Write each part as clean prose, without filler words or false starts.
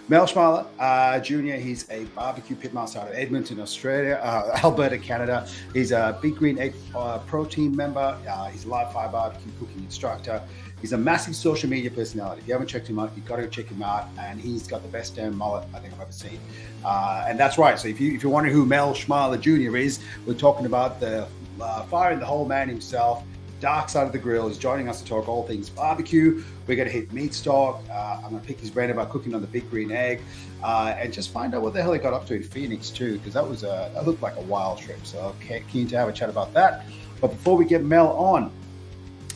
Mel Chmilar Jr. He's a barbecue pitmaster out of Edmonton, Australia, Alberta, Canada. He's a Big Green Egg Pro Team member. He's a live fire barbecue cooking instructor. He's a massive social media personality. If you haven't checked him out, you've got to check him out. And he's got the best damn mullet I think I've ever seen. And that's right. So if you're wondering who Mel Chmilar Jr. is, we're talking about the fire in the hole man himself. Dark Side of the Grill is joining us to talk all things barbecue. We're going to hit Meatstock. I'm going to pick his brain about cooking on the Big Green Egg, and just find out what the hell he got up to in Phoenix too, because that looked like a wild trip. So keen to have a chat about that. But before we get Mel on,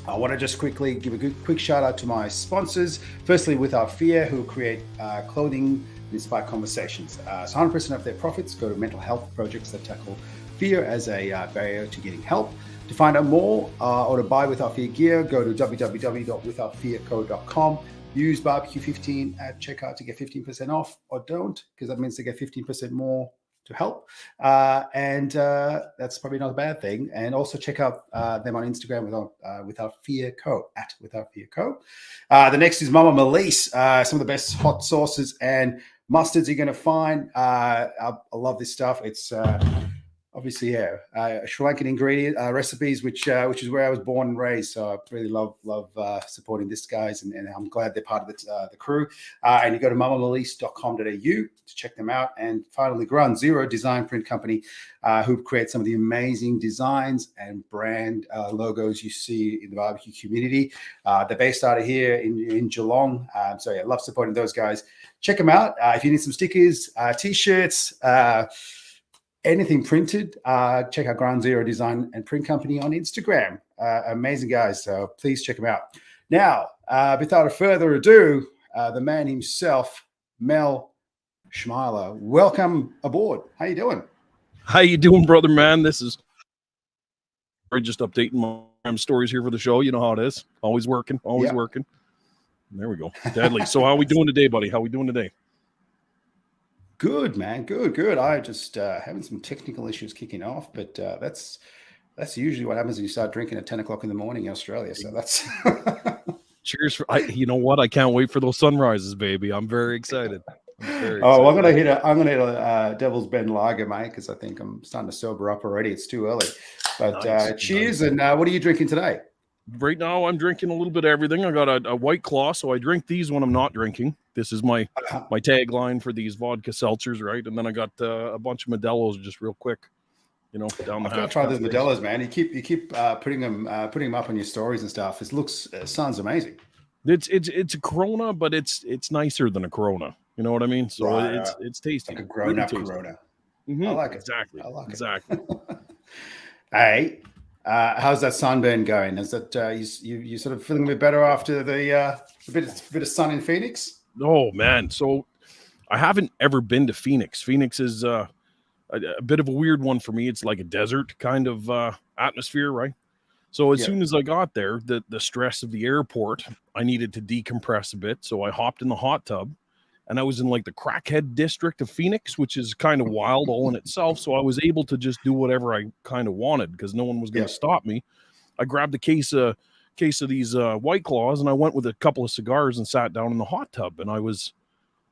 I want to just quickly give a quick shout out to my sponsors. Firstly, Without Fear, who create clothing that inspire conversations. So 100% of their profits go to mental health projects that tackle fear as a barrier to getting help. To find out more or to buy Without Fear gear, go to www.withoutfearco.com. Use barbecue15 at checkout to get 15% off, or don't, because that means they get 15% more to help. And that's probably not a bad thing. And also check out them on Instagram Without Fear Co. at Without Fear Co. The next is Mama Melise. Some of the best hot sauces and mustards you're going to find. I love this stuff. It's obviously, Sri Lankan ingredient recipes, which is where I was born and raised. So I really love supporting these guys, and I'm glad they're part of the crew. And you go to mamamelise.com.au to check them out. And finally, Ground Zero Design Print Company, who create some of the amazing designs and brand logos you see in the barbecue community. They're based out of here in Geelong. So I love supporting those guys. Check them out. If you need some stickers, T-shirts, anything printed, check out Ground Zero Design and Print Company on Instagram. Amazing guys, so please check them out. Now, without further ado, the man himself, Mel Chmilar. Welcome aboard. How you doing? How you doing, brother, man? This is just updating my stories here for the show. You know how it is. Always working, working. There we go. Deadly. So how we doing today, buddy? How we doing today? Good, man. Good. I just having some technical issues kicking off, but that's usually what happens when you start drinking at 10 o'clock in the morning in Australia. So that's cheers. You know what? I can't wait for those sunrises, baby. I'm very excited. I'm gonna hit a Devil's Bend lager, mate, because I think I'm starting to sober up already. It's too early. But nice. Cheers. And what are you drinking today? Right now, I'm drinking a little bit of everything. I got a White Claw, so I drink these when I'm not drinking. This is my tagline for these vodka seltzers, right? And then I got a bunch of Modelo's just real quick, down the. I've got to try those Modelo's, man. You keep putting them up on your stories and stuff. It sounds amazing. It's a Corona, but it's nicer than a Corona. You know what I mean? So right, it's tasty. Like a grown-up Corona. Mm-hmm. I like it. Exactly. I like exactly. it. Hey. How's that sunburn going? Is that you sort of feeling a bit better after the bit of sun in Phoenix? Oh man, so I haven't ever been to Phoenix. Phoenix is a bit of a weird one for me. It's like a desert kind of atmosphere, right? So as soon as I got there, the stress of the airport, I needed to decompress a bit. So I hopped in the hot tub. And I was in like the crackhead district of Phoenix, which is kind of wild all in itself. So I was able to just do whatever I kind of wanted because no one was going to stop me. I grabbed a case of these White Claws and I went with a couple of cigars and sat down in the hot tub. And I was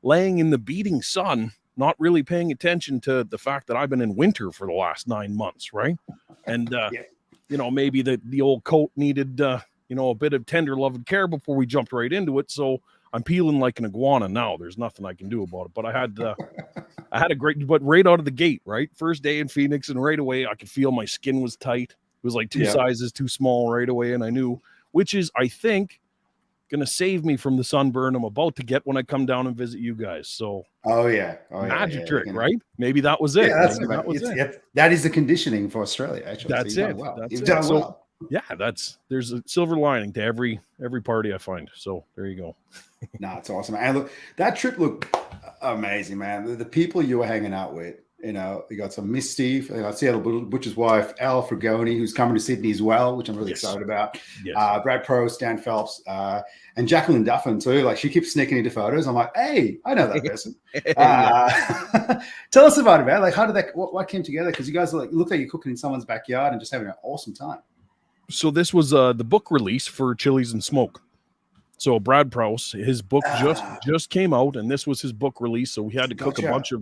laying in the beating sun, not really paying attention to the fact that I've been in winter for the last 9 months, right? And, maybe the old coat needed, a bit of tender love and care before we jumped right into it. So I'm peeling like an iguana now. There's nothing I can do about it. But I had a great, but right out of the gate, right? First day in Phoenix, and right away I could feel my skin was tight. It was like two sizes too small right away. And I knew, which is, I think, going to save me from the sunburn I'm about to get when I come down and visit you guys. So, magic trick, right? Maybe that was it. Yeah, that is the conditioning for Australia, actually. That's so it. Well. You've done well. Yeah, there's a silver lining to every party I find. So there you go. No, it's awesome. And look, that trip looked amazing, man. The people you were hanging out with, you got some Miss Steve, Seattle Butcher's wife, Al Fragoni, who's coming to Sydney as well, which I'm really excited about. Yes. Brad Prost, Dan Phelps, and Jacqueline Duffin too. Like she keeps sneaking into photos. I'm like, hey, I know that person. Tell us about it, man. Like, how did what came together? Because you guys look like you're cooking in someone's backyard and just having an awesome time. So this was the book release for Chilies and Smoke. So Brad Prowse, his book Ah, just came out, and this was his book release. So we had to cook a gotcha.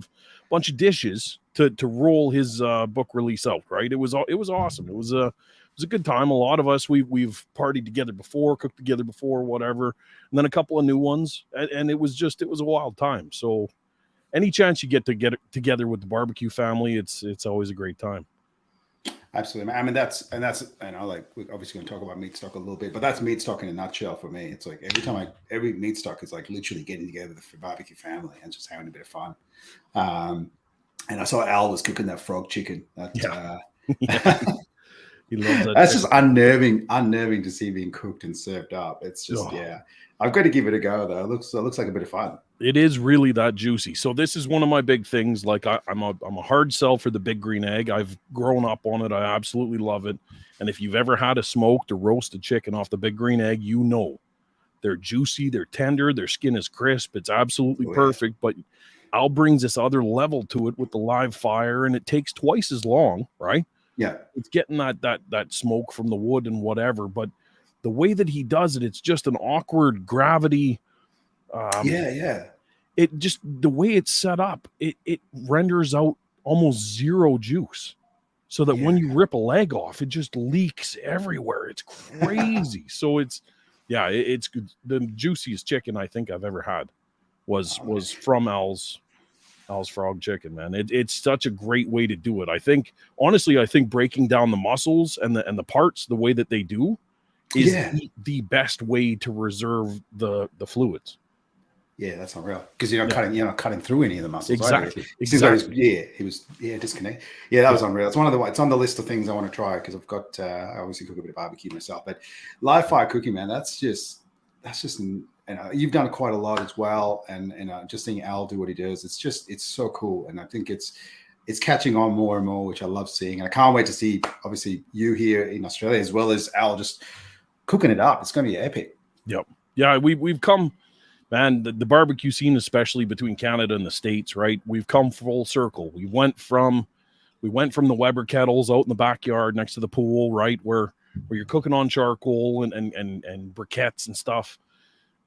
bunch of dishes to roll his book release out. Right? It was awesome. It was a good time. A lot of us we've partied together before, cooked together before, whatever, and then a couple of new ones, and it was a wild time. So any chance you get together with the barbecue family, it's always a great time. Absolutely, man. I mean, that's like we're obviously going to talk about meat stock a little bit, but that's meat stock in a nutshell for me. It's like every meat stock is like literally getting together with the barbecue family and just having a bit of fun. Um, and I saw Al was cooking that frog chicken. Yeah, yeah, he loves that That's chicken. just unnerving to see being cooked and served up. It's just I've got to give it a go though. It looks like a bit of fun. It is really that juicy. So this is one of my big things. Like I'm a hard sell for the big green egg. I've grown up on it. I absolutely love it. And if you've ever had a smoked or roasted chicken off the big green egg, you know they're juicy, they're tender, their skin is crisp. It's absolutely perfect. But Al brings this other level to it with the live fire, and it takes twice as long, right? Yeah, it's getting that smoke from the wood and whatever. But the way that he does it, it's just an awkward gravity. yeah. It just the way it's set up, it renders out almost zero juice, so that when you rip a leg off, it just leaks everywhere. It's crazy. So it's good. The juiciest chicken I think I've ever had was from Al's frog chicken, man. It's such a great way to do it. I think honestly, breaking down the muscles and the parts the way that they do is the best way to reserve the fluids. Yeah, that's not real because you're not cutting through any of the muscles. Exactly. He was disconnected. Yeah, that was unreal. It's on the list of things I want to try because I've got I obviously cook a bit of barbecue myself, but live fire cooking, man, that's just you've done quite a lot as well, and just seeing Al do what he does, it's so cool, and I think it's catching on more and more, which I love seeing, and I can't wait to see obviously you here in Australia as well as Al just cooking it up. It's going to be epic. Yep. Yeah, we've come. Man, the barbecue scene, especially between Canada and the States, right? We've come full circle. We went from the Weber kettles out in the backyard next to the pool, right, where you're cooking on charcoal and briquettes and stuff.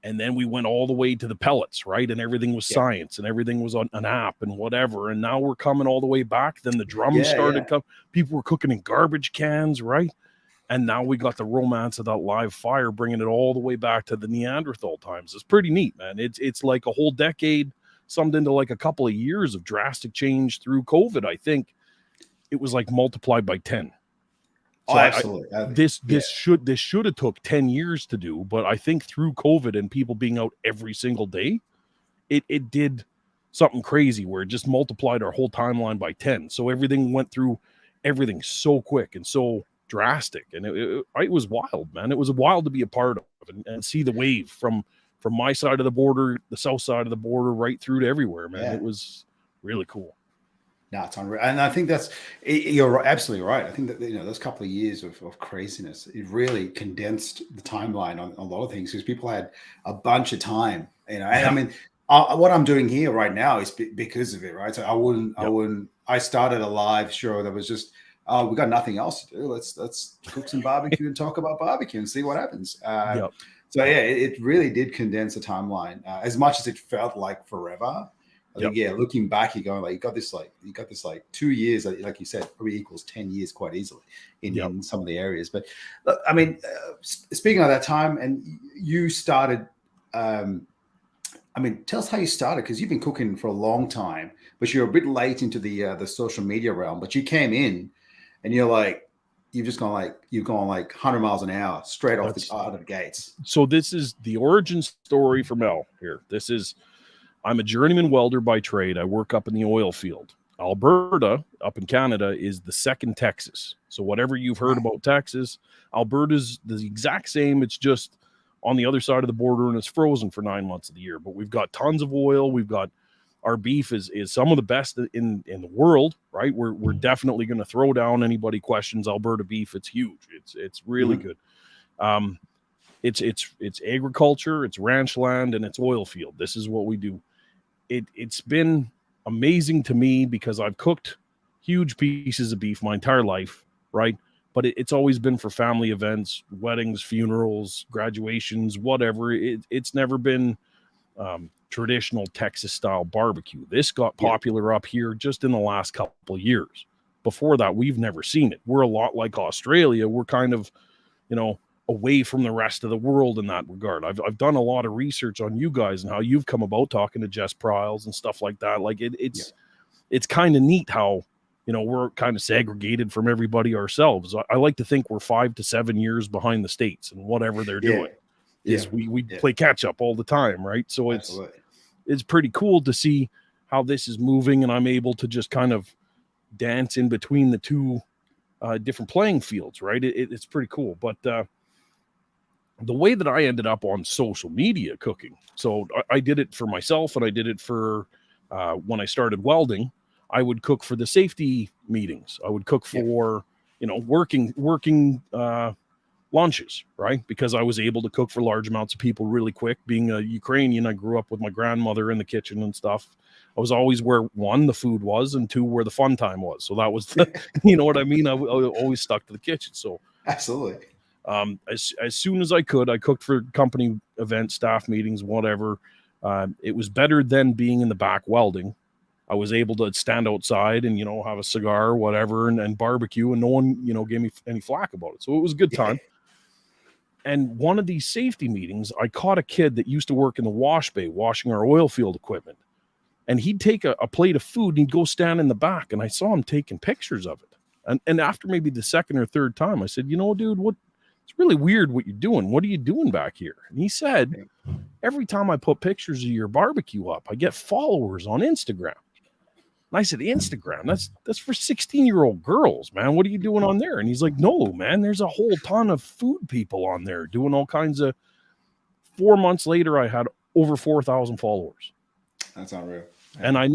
And then we went all the way to the pellets, right? And everything was science and everything was on an app and whatever. And now we're coming all the way back. Then the drums started coming. People were cooking in garbage cans, right? And now we got the romance of that live fire, bringing it all the way back to the Neanderthal times. It's pretty neat, man. It's like a whole decade, summed into like a couple of years of drastic change through COVID. I think it was like multiplied by 10. So absolutely. This should have took 10 years to do, but I think through COVID and people being out every single day, it did something crazy where it just multiplied our whole timeline by 10. So everything went through everything so quick and so drastic, and it was wild, man. It was wild to be a part of and see the wave from my side of the border, the south side of the border, right through to everywhere, man. It was really cool. No, it's unreal, and I think you're absolutely right. I think that those couple of years of craziness, it really condensed the timeline on a lot of things because people had a bunch of time, and I mean, what I'm doing here right now is because of it, right? So I started a live show that was just, we got nothing else to do. Let's cook some barbecue and talk about barbecue and see what happens. So it really did condense the timeline as much as it felt like forever. I think looking back, you're going like you got this 2 years, like you said, probably equals 10 years quite easily in some of the areas. But I mean, speaking of that time, and you started. I mean, tell us how you started because you've been cooking for a long time, but you're a bit late into the social media realm. But you came in. And you've gone like 100 miles an hour straight out of the gates. So this is the origin story for Mel here. I'm a journeyman welder by trade. I work up in the oil field. Alberta, up in Canada, is the second Texas. So whatever you've heard about Texas, Alberta's the exact same. It's just on the other side of the border and it's frozen for 9 months of the year. But we've got tons of oil. We've got our beef is some of the best in the world, right? We're definitely going to throw down anybody questions Alberta beef. It's huge. It's really good. It's agriculture, it's ranch land, and it's oil field. This is what we do. It's been amazing to me because I've cooked huge pieces of beef my entire life, right? but it's always been for family events, weddings, funerals, graduations, whatever. It's never been traditional Texas style barbecue. This got popular up here just in the last couple of years. Before that, we've never seen it. We're a lot like Australia. We're kind of, away from the rest of the world in that regard. I've done a lot of research on you guys and how you've come about, talking to Jess Pryles and stuff like that. Like it's kind of neat how, we're kind of segregated from everybody ourselves. I like to think we're 5 to 7 years behind the States and whatever they're doing is we play catch up all the time. Right. So it's pretty cool to see how this is moving, and I'm able to just kind of dance in between the two different playing fields. Right. It's pretty cool. But, the way that I ended up on social media cooking. So I did it for myself, and I did it for when I started welding. I would cook for the safety meetings. I would cook for, working lunches, right? Because I was able to cook for large amounts of people really quick. Being a Ukrainian, I grew up with my grandmother in the kitchen and stuff. I was always where, one, the food was, and two, where the fun time was. So that was, you know what I mean? I always stuck to the kitchen. So absolutely. As soon as I could, I cooked for company events, staff meetings, whatever. It was better than being in the back welding. I was able to stand outside and, have a cigar or whatever and barbecue, and no one, gave me any flack about it. So it was a good time. And one of these safety meetings, I caught a kid that used to work in the wash bay, washing our oil field equipment. And he'd take a plate of food and he'd go stand in the back. And I saw him taking pictures of it. And after maybe the second or third time, I said, dude, it's really weird what you're doing. What are you doing back here? And he said, every time I put pictures of your barbecue up, I get followers on Instagram. And I said, Instagram? That's for 16-year-old girls, man. What are you doing on there? And he's like, no, man, there's a whole ton of food people on there doing all kinds of. 4 months later, I had over 4,000 followers. That's unreal. And I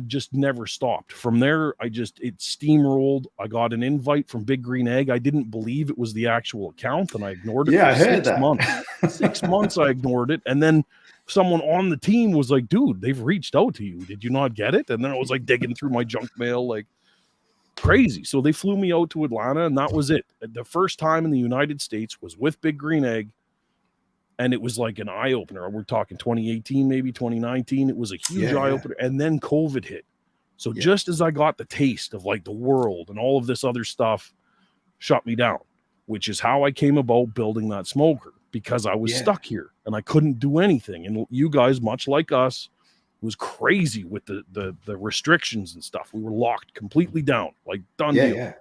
just never stopped. From there, it steamrolled. I got an invite from Big Green Egg. I didn't believe it was the actual account, and I ignored it. Yeah, I heard that. 6 months. 6 months I ignored it. And then someone on the team was like, dude, they've reached out to you. Did you not get it? And then I was like digging through my junk mail like crazy. So they flew me out to Atlanta, and that was it. The first time in the United States was with Big Green Egg. And it was like an eye-opener. We're talking 2018, maybe 2019. It was a huge eye-opener. And then COVID hit. So just as I got the taste of like the world and all of this other stuff, shut me down, which is how I came about building that smoker, because I was stuck here and I couldn't do anything. And you guys, much like us, was crazy with the restrictions and stuff. We were locked completely down, like done deal. Yeah.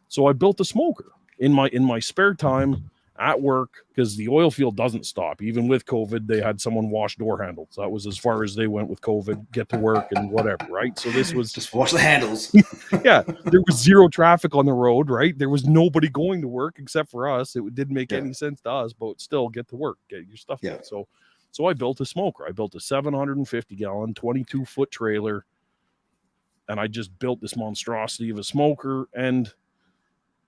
So I built a smoker in my spare time at work, because the oil field doesn't stop. Even with COVID, they had someone wash door handles. That was as far as they went with COVID, get to work and whatever, right? So this was just wash the handles. Yeah, there was zero traffic on the road, right? There was nobody going to work except for us. It didn't make any sense to us, but still get to work, get your stuff done. So I built a smoker. I built a 750-gallon, 22-foot trailer, and I just built this monstrosity of a smoker, and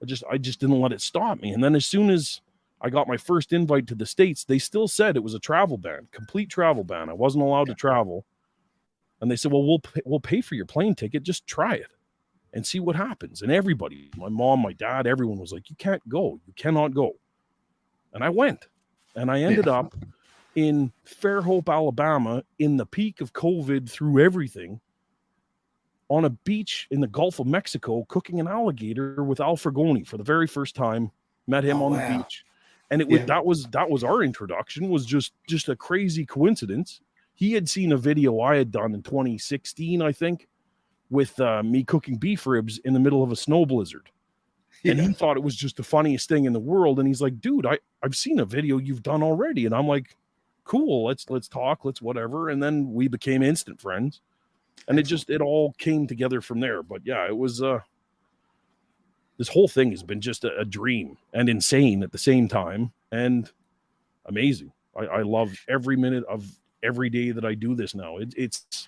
I just didn't let it stop me. And then as soon as I got my first invite to the States, they still said it was a travel ban, complete travel ban. I wasn't allowed to travel. And they said, well, we'll pay for your plane ticket. Just try it and see what happens. And everybody, my mom, my dad, everyone was like, you can't go. You cannot go. And I went. And I ended up in Fairhope, Alabama, in the peak of COVID, through everything, on a beach in the Gulf of Mexico, cooking an alligator with Al Fragoni for the very first time. Met him on the beach. And it was that was our introduction, was just a crazy coincidence. He had seen a video I had done in 2016, I think, with me cooking beef ribs in the middle of a snow blizzard. And he thought it was just the funniest thing in the world. And he's like, dude, I've seen a video you've done already. And I'm like, cool, let's talk, let's whatever. And then we became instant friends. And it all came together from there. But yeah, it was this whole thing has been just a dream and insane at the same time, and amazing. I love every minute of every day that I do this now. It's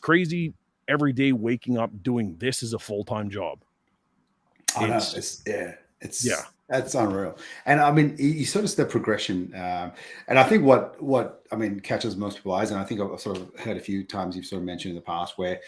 crazy every day waking up doing this as a full-time job. That's unreal. And I mean, you sort of see the progression. And I think what catches most people's eyes, and I think I've sort of heard a few times you've sort of mentioned in the past, where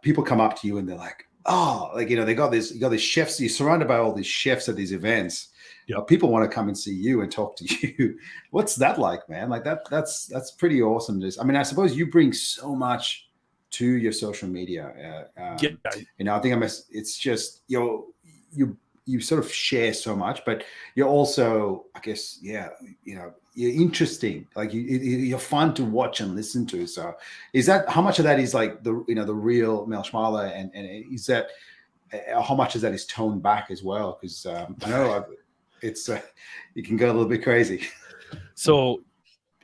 people come up to you and they're like, like, they got you got these chefs, you're surrounded by all these chefs at these events. Yep. People want to come and see you and talk to you. What's that like, man? Like that's pretty awesome. I mean, I suppose you bring so much to your social media. I think it's just, you sort of share so much, but you're also, I guess, you're interesting. Like you're fun to watch and listen to. So is that, how much of that is like the real Mel Chmilar, and is that, how much of that is toned back as well? Because I know it's you can go a little bit crazy. So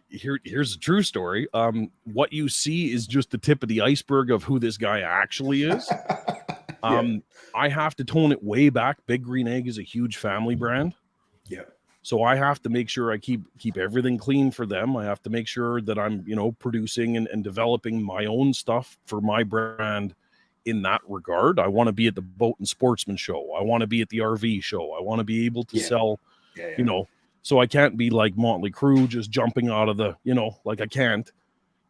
here's a true story. What you see is just the tip of the iceberg of who this guy actually is. I have to tone it way back. Big Green Egg is a huge family brand. Yeah. So I have to make sure I keep everything clean for them. I have to make sure that I'm, producing and developing my own stuff for my brand in that regard. I want to be at the boat and sportsman show. I want to be at the RV show. I want to be able to sell, so I can't be like Motley Crue just jumping out of the, like I can't,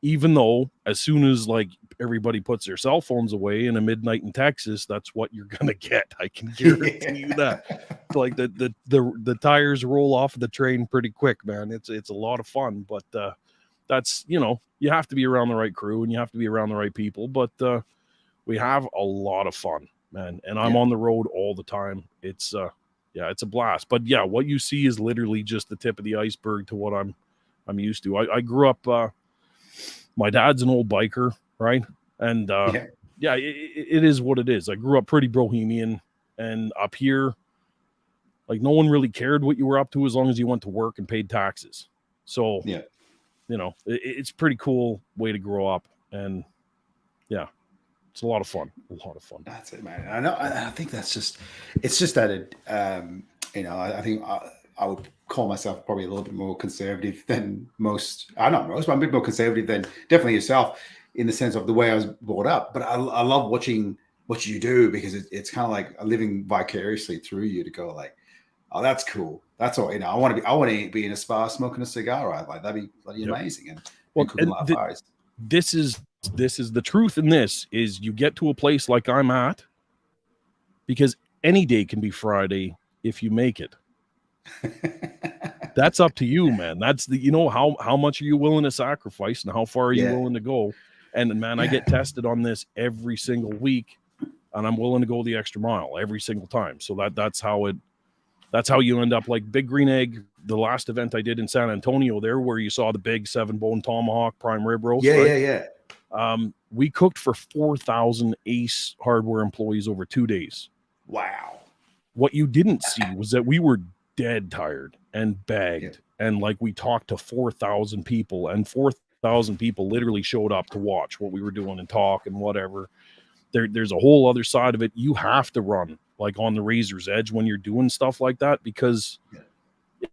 even though as soon as like everybody puts their cell phones away in a midnight in Texas, that's what you're going to get. I can guarantee you that. Like the tires roll off the train pretty quick, man. It's a lot of fun, but that's, you have to be around the right crew and you have to be around the right people, but we have a lot of fun, man. And I'm on the road all the time. It's it's a blast. But what you see is literally just the tip of the iceberg to what I'm used to. I grew up, my dad's an old biker, right? And it is what it is. I grew up pretty bohemian, and up here, like no one really cared what you were up to as long as you went to work and paid taxes. So it's a pretty cool way to grow up, and it's a lot of fun. That's it, man. I know. I think it's just that I think I would call myself probably a little bit more conservative than most. I'm not most, but I'm a bit more conservative than definitely yourself in the sense of the way I was brought up. But I love watching what you do, because it's kind of like living vicariously through you, to go like, oh, that's cool. That's all. I want to be in a spa smoking a cigar, right? Like that'd be bloody amazing. And cooking fires. This is the truth in this is you get to a place like I'm at, because any day can be Friday if you make it. That's up to you, man. That's how much are you willing to sacrifice and how far are you willing to go? And man, I get tested on this every single week, and I'm willing to go the extra mile every single time. So that's how you end up like Big Green Egg. The last event I did in San Antonio there, where you saw the big 7-bone tomahawk prime rib roast. We cooked for 4,000 Ace Hardware employees over 2 days. Wow. What you didn't see was that we were dead tired and bagged. And like we talked to 4,000 people, and 4,000 people literally showed up to watch what we were doing and talk and whatever. There's a whole other side of it. You have to run like on the razor's edge when you're doing stuff like that, because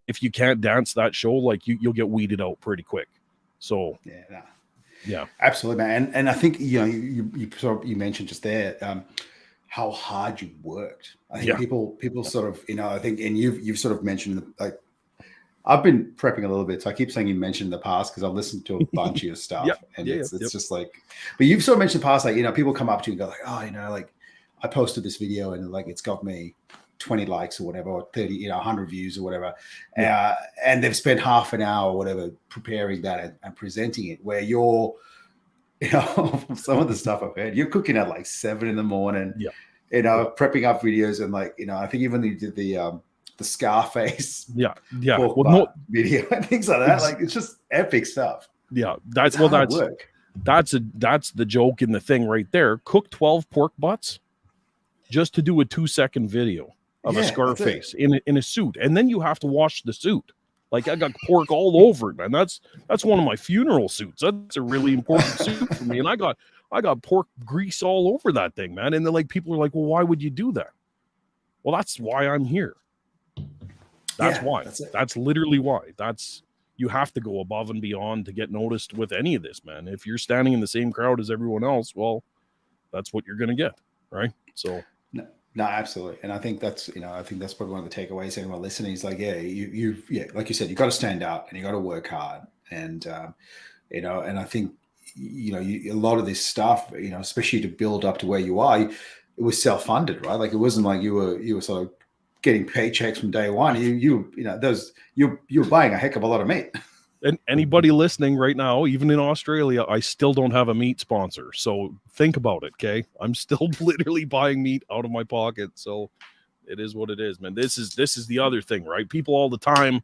if you can't dance that show, like you'll get weeded out pretty quick. So absolutely, man. And I think you mentioned just there how hard you worked. I think people sort of I think, and you've sort of mentioned, like, I've been prepping a little bit, so I keep saying you mentioned in the past because I've listened to a bunch of your stuff, and it's just like, but you've sort of mentioned in the past, like, people come up to you and go like, oh, like I posted this video and like it's got me 20 likes or whatever, or 30, 100 views or whatever, and they've spent half an hour or whatever preparing that and presenting it, where you're, some of the stuff I've heard, you're cooking at like 7 a.m, prepping up videos, and like, I think even you did the Scarface video and things like that. Like, it's just epic stuff. That's the joke in the thing right there. Cook 12 pork butts just to do a 2-second video of a Scarface in a suit, and then you have to wash the suit. Like, I got pork all over it, man. That's one of my funeral suits. That's a really important suit for me, and I got pork grease all over that thing, man. And then like people are like, well, why would you do that? Well, that's why I'm here. That's why. That's literally why. You have to go above and beyond to get noticed with any of this, man. If you're standing in the same crowd as everyone else, well, that's what you're going to get, right? So no, absolutely. And I think that's, I think that's probably one of the takeaways anyone listening is like, you like you said, you got to stand out and you got to work hard. And, and I think, a lot of this stuff, especially to build up to where you are, it was self-funded, right? Like it wasn't like you were sort of getting paychecks from day one. You were buying a heck of a lot of meat. And anybody listening right now, even in Australia, I still don't have a meat sponsor. So think about it, okay? I'm still literally buying meat out of my pocket. So it is what it is, man. This is the other thing, right? People all the time,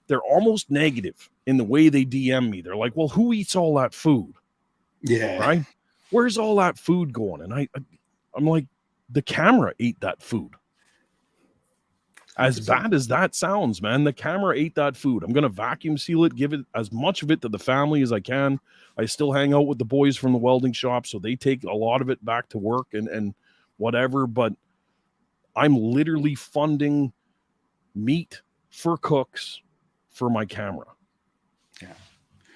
they're almost negative in the way they DM me. They're like, well, who eats all that food? Yeah. Right? Where's all that food going? And I'm like, the camera ate that food. As 100%. bad as that sounds, man, the camera ate that food. I'm going to vacuum seal it, give it as much of it to the family as I can. I still hang out with the boys from the welding shop, so they take a lot of it back to work and whatever. But I'm literally funding meat for cooks for my camera. Yeah.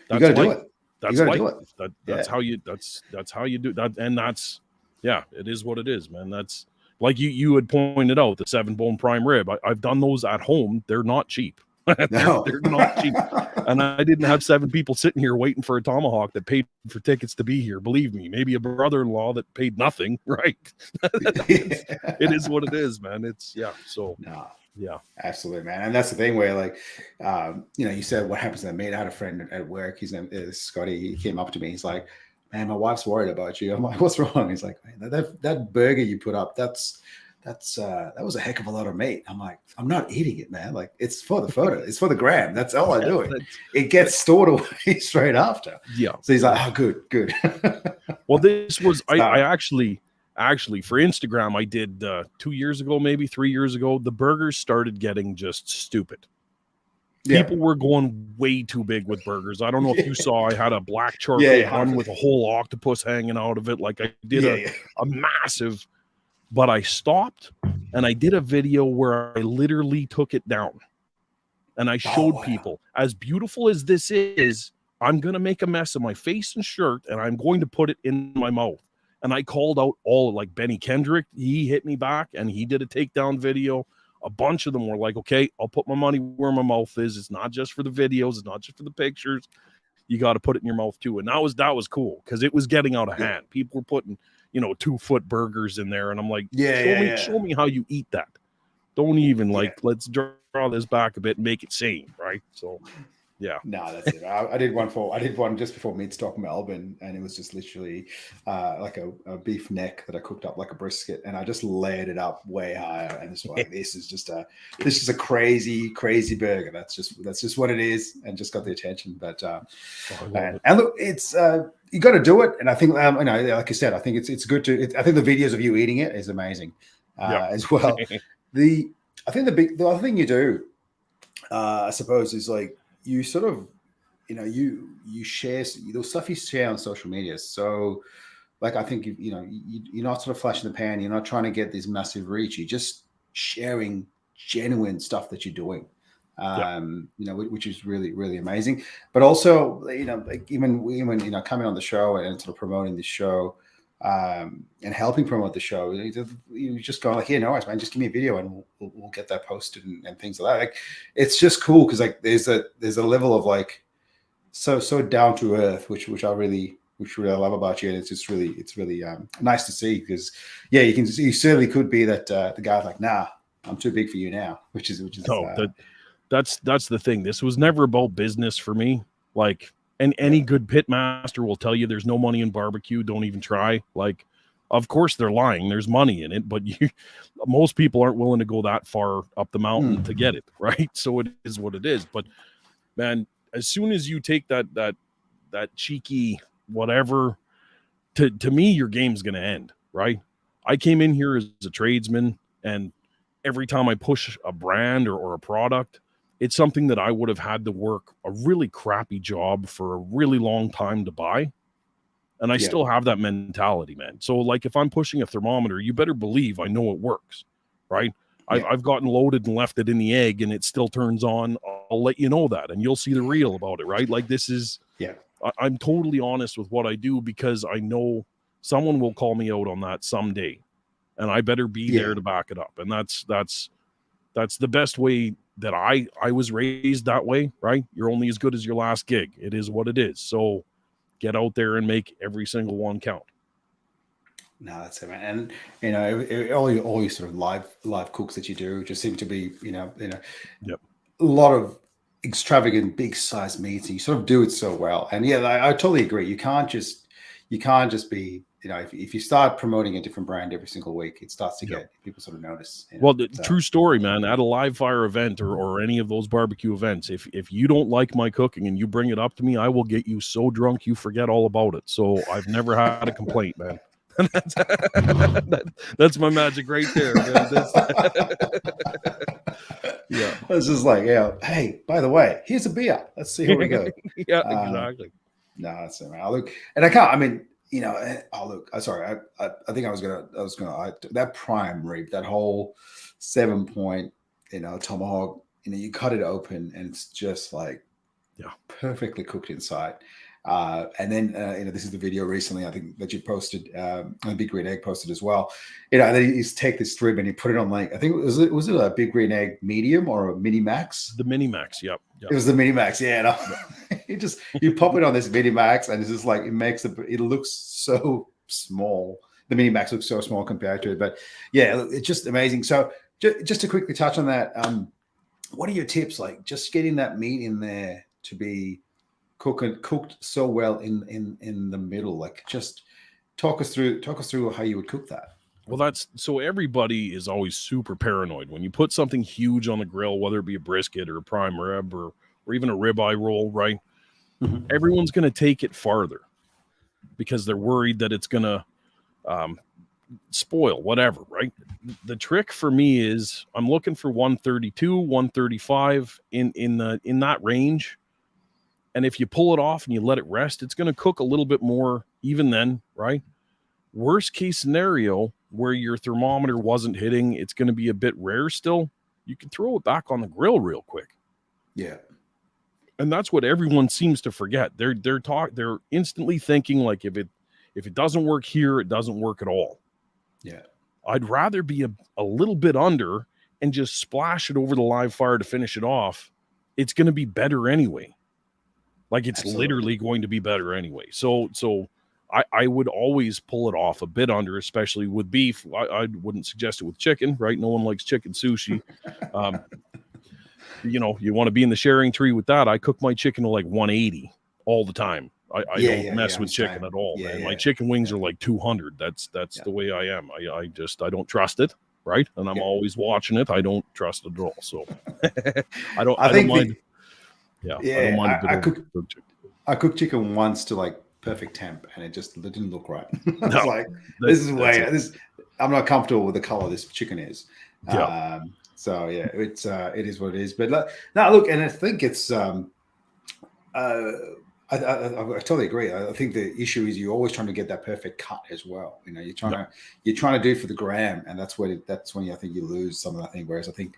That's you got to do it. That's you like do it. That's how you that's how you do that. And that's, yeah, it is what it is, man. That's like you had pointed out, the 7-bone prime rib. I've done those at home. They're not cheap. they're not cheap. And I didn't have 7 people sitting here waiting for a tomahawk that paid for tickets to be here. Believe me, maybe a brother-in-law that paid nothing, right? It is what it is, man. It's, yeah. So no. Yeah, absolutely, man. And that's the thing where, like, you said what happens to that meat. I had a friend at work. His name is Scotty. He came up to me. He's like, man, my wife's worried about you. I'm like, what's wrong? He's like, man, that burger you put up, that was a heck of a lot of meat. I'm like, I'm not eating it, man. Like, it's for the photo. It's for the gram. That's all I do. It gets stored away straight after. Yeah. So he's like, oh, good. Well, this was, I actually for Instagram, I did 2 years ago, maybe 3 years ago, the burgers started getting just stupid. Yeah. People were going way too big with burgers. I don't know if you saw, I had a black charcoal bun with a whole octopus hanging out of it. Like I did a massive, but I stopped and I did a video where I literally took it down and I showed people, as beautiful as this is, I'm going to make a mess of my face and shirt and I'm going to put it in my mouth. And I called out all, like Benny Kendrick, he hit me back and he did a takedown video. A bunch of them were like, okay, I'll put my money where my mouth is. It's not just for the videos. It's not just for the pictures. You got to put it in your mouth too. And that was cool because it was getting out of hand. People were putting, 2-foot burgers in there. And I'm like, show me how you eat that. Don't even let's draw this back a bit and make it sane. Right. So, yeah. No, that's it. I did one just before Meatstock Melbourne, and it was just literally like a beef neck that I cooked up like a brisket, and I just layered it up way higher. And it's like, this is just a crazy burger. That's just what it is, and just got the attention. But and look, it's you got to do it. And I think like I said, I think it's good to. I think the videos of you eating it is amazing as well. The other thing you do, I suppose, is like, you sort of, you share the stuff you share on social media. So, like, I think, you're not sort of flashing the pan. You're not trying to get this massive reach. You're just sharing genuine stuff that you're doing, which is really, really amazing. But also, like even coming on the show and sort of promoting the show, and helping promote the show, you just go like, no worries, man, just give me a video and we'll get that posted and things like that. Like, it's just cool because like there's a level of like so down to earth, which I really love about you, and it's really nice to see because you certainly could be that the guy's like, nah, I'm too big for you now, which is that's the thing. This was never about business for me. Like, and any good pit master will tell you there's no money in barbecue. Don't even try. Like, of course they're lying. There's money in it, but most people aren't willing to go that far up the mountain to get it, right? So it is what it is. But man, as soon as you take that cheeky whatever, to me, your game's going to end, right? I came in here as a tradesman, and every time I push a brand or a product, it's something that I would have had to work a really crappy job for a really long time to buy. And I still have that mentality, man. So like, if I'm pushing a thermometer, you better believe I know it works, right? I've gotten loaded and left it in the egg and it still turns on. I'll let you know that, and you'll see the reel about it, right? Like, this is, I'm totally honest with what I do because I know someone will call me out on that someday, and I better be there to back it up. And that's the best way that I was raised that way, right? You're only as good as your last gig. It is what it is. So get out there and make every single one count. No, that's it, man. And all your sort of live cooks that you do just seem to be, Yep. a lot of extravagant, big size meats, and you sort of do it so well. And yeah, I totally agree. You can't just be, if you start promoting a different brand every single week, it starts to Yep. get people sort of notice. Well, the true story, man, at a live fire event or any of those barbecue events, if you don't like my cooking and you bring it up to me, I will get you so drunk you forget all about it. So I've never had a complaint, man. That's my magic right there, man. Yeah. It's just like, hey, by the way, here's a beer. Let's see how we go. Yeah, exactly. No, that's it, man. I look, and I can't. I mean, look. Sorry, I think I was gonna. That prime rib, that whole 7-point, tomahawk. You cut it open, and it's just like, perfectly cooked inside. And then, this is the video recently, I think, that you posted, and Big Green Egg posted as well. Then you just take this rib and you put it on, like, I think was it a Big Green Egg medium or a mini max? The mini max, yep. It was the mini max, yeah. You pop it on this mini max, and it's just like it looks so small. The mini max looks so small compared to it, but yeah, it's just amazing. So just to quickly touch on that, what are your tips? Like, just getting that meat in there to be cooked so well in the middle. Like, just talk us through how you would cook that. Well, so everybody is always super paranoid when you put something huge on the grill, whether it be a brisket or a prime rib or even a ribeye roll, right? Mm-hmm. Everyone's going to take it farther because they're worried that it's going to spoil, whatever, right? The trick for me is I'm looking for 132, 135 in that range. And if you pull it off and you let it rest, it's going to cook a little bit more even then, right? Worst case scenario, where your thermometer wasn't hitting, it's going to be a bit rare still. You can throw it back on the grill real quick. Yeah. And that's what everyone seems to forget. They're instantly thinking, like, if it doesn't work here, it doesn't work at all. Yeah. I'd rather be a little bit under and just splash it over the live fire to finish it off. It's going to be better anyway. Like, it's Absolutely. literally going to be better anyway. So I would always pull it off a bit under, especially with beef. I wouldn't suggest it with chicken, right? No one likes chicken sushi. You want to be in the sharing tree with that. I cook my chicken to like 180 all the time. I don't mess with chicken at all, man. My chicken wings are like 200. That's the way I am. I don't trust it, right? And I'm always watching it. I don't trust it at all. So I don't mind. I cooked chicken once to like perfect temp, and it didn't look right. I was like, I'm not comfortable with the color this chicken is. So yeah, it is what it is. But now look, and I think it's I totally agree. I think the issue is you're always trying to get that perfect cut as well. You're trying to do it for the gram, and that's when I think you lose some of that thing. Whereas I think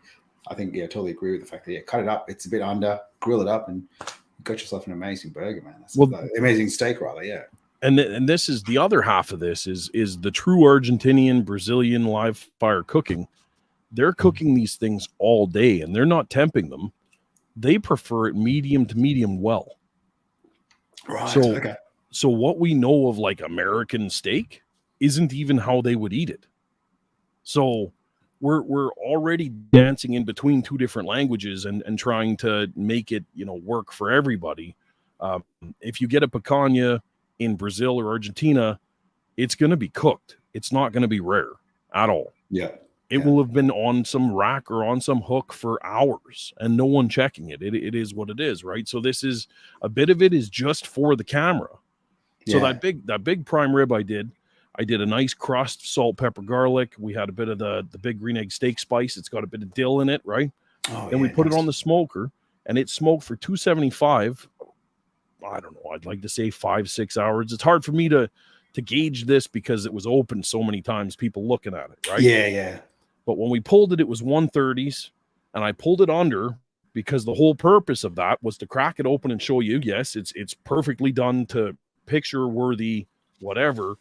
I totally agree with the fact that cut it up, it's a bit under, grill it up, and you got yourself an amazing burger, man. That's amazing steak, rather. Yeah. And this is the other half of this is the true Argentinian, Brazilian live fire cooking. They're cooking these things all day, and they're not temping them. They prefer it medium to medium well. Right. So what we know of like American steak isn't even how they would eat it. So we're already dancing in between two different languages and trying to make it, work for everybody. If you get a picanha in Brazil or Argentina, it's going to be cooked. It's not going to be rare at all. Yeah. It will have been on some rack or on some hook for hours and no one checking it. It is what it is, right? So this is a bit of it is just for the camera. So that big prime rib I did a nice crust, salt, pepper, garlic. We had a bit of the big green egg steak spice. It's got a bit of dill in it, right? And we put it on the smoker, and it smoked for 275. I don't know. I'd like to say 5-6 hours. It's hard for me to gauge this because it was open so many times, people looking at it, right? Yeah. But when we pulled it, it was 130s, and I pulled it under because the whole purpose of that was to crack it open and show you, yes, it's perfectly done to picture worthy, whatever,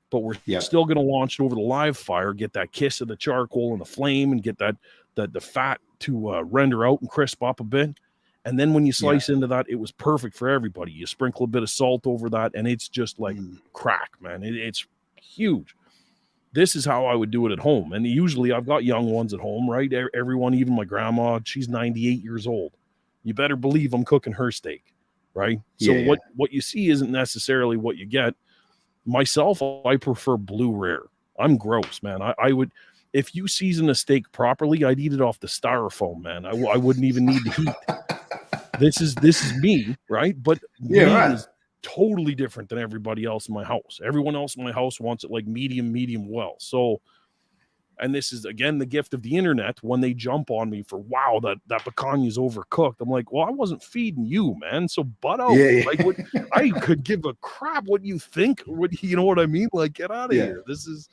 but we're still going to launch it over the live fire, get that kiss of the charcoal and the flame, and get the fat to render out and crisp up a bit. And then when you slice into that, it was perfect for everybody. You sprinkle a bit of salt over that, and it's just like crack, man. It's huge. this is how I would do it at home. And usually I've got young ones at home, right? Everyone, even my grandma, she's 98 years old. You better believe I'm cooking her steak, right? So what you see isn't necessarily what you get. Myself, I prefer blue rare. I'm gross, man. I would, if you season a steak properly, I'd eat it off the styrofoam, man. I wouldn't even need the heat. This is me, right? But meat is totally different than everybody else in my house. Everyone else in my house wants it like medium well. So, and this is again the gift of the internet. When they jump on me for wow, that picanha is overcooked, I'm like, well, I wasn't feeding you, man. So butt out. Like, what, I could give a crap what you think. What, you know what I mean? Like, get out of here. This is,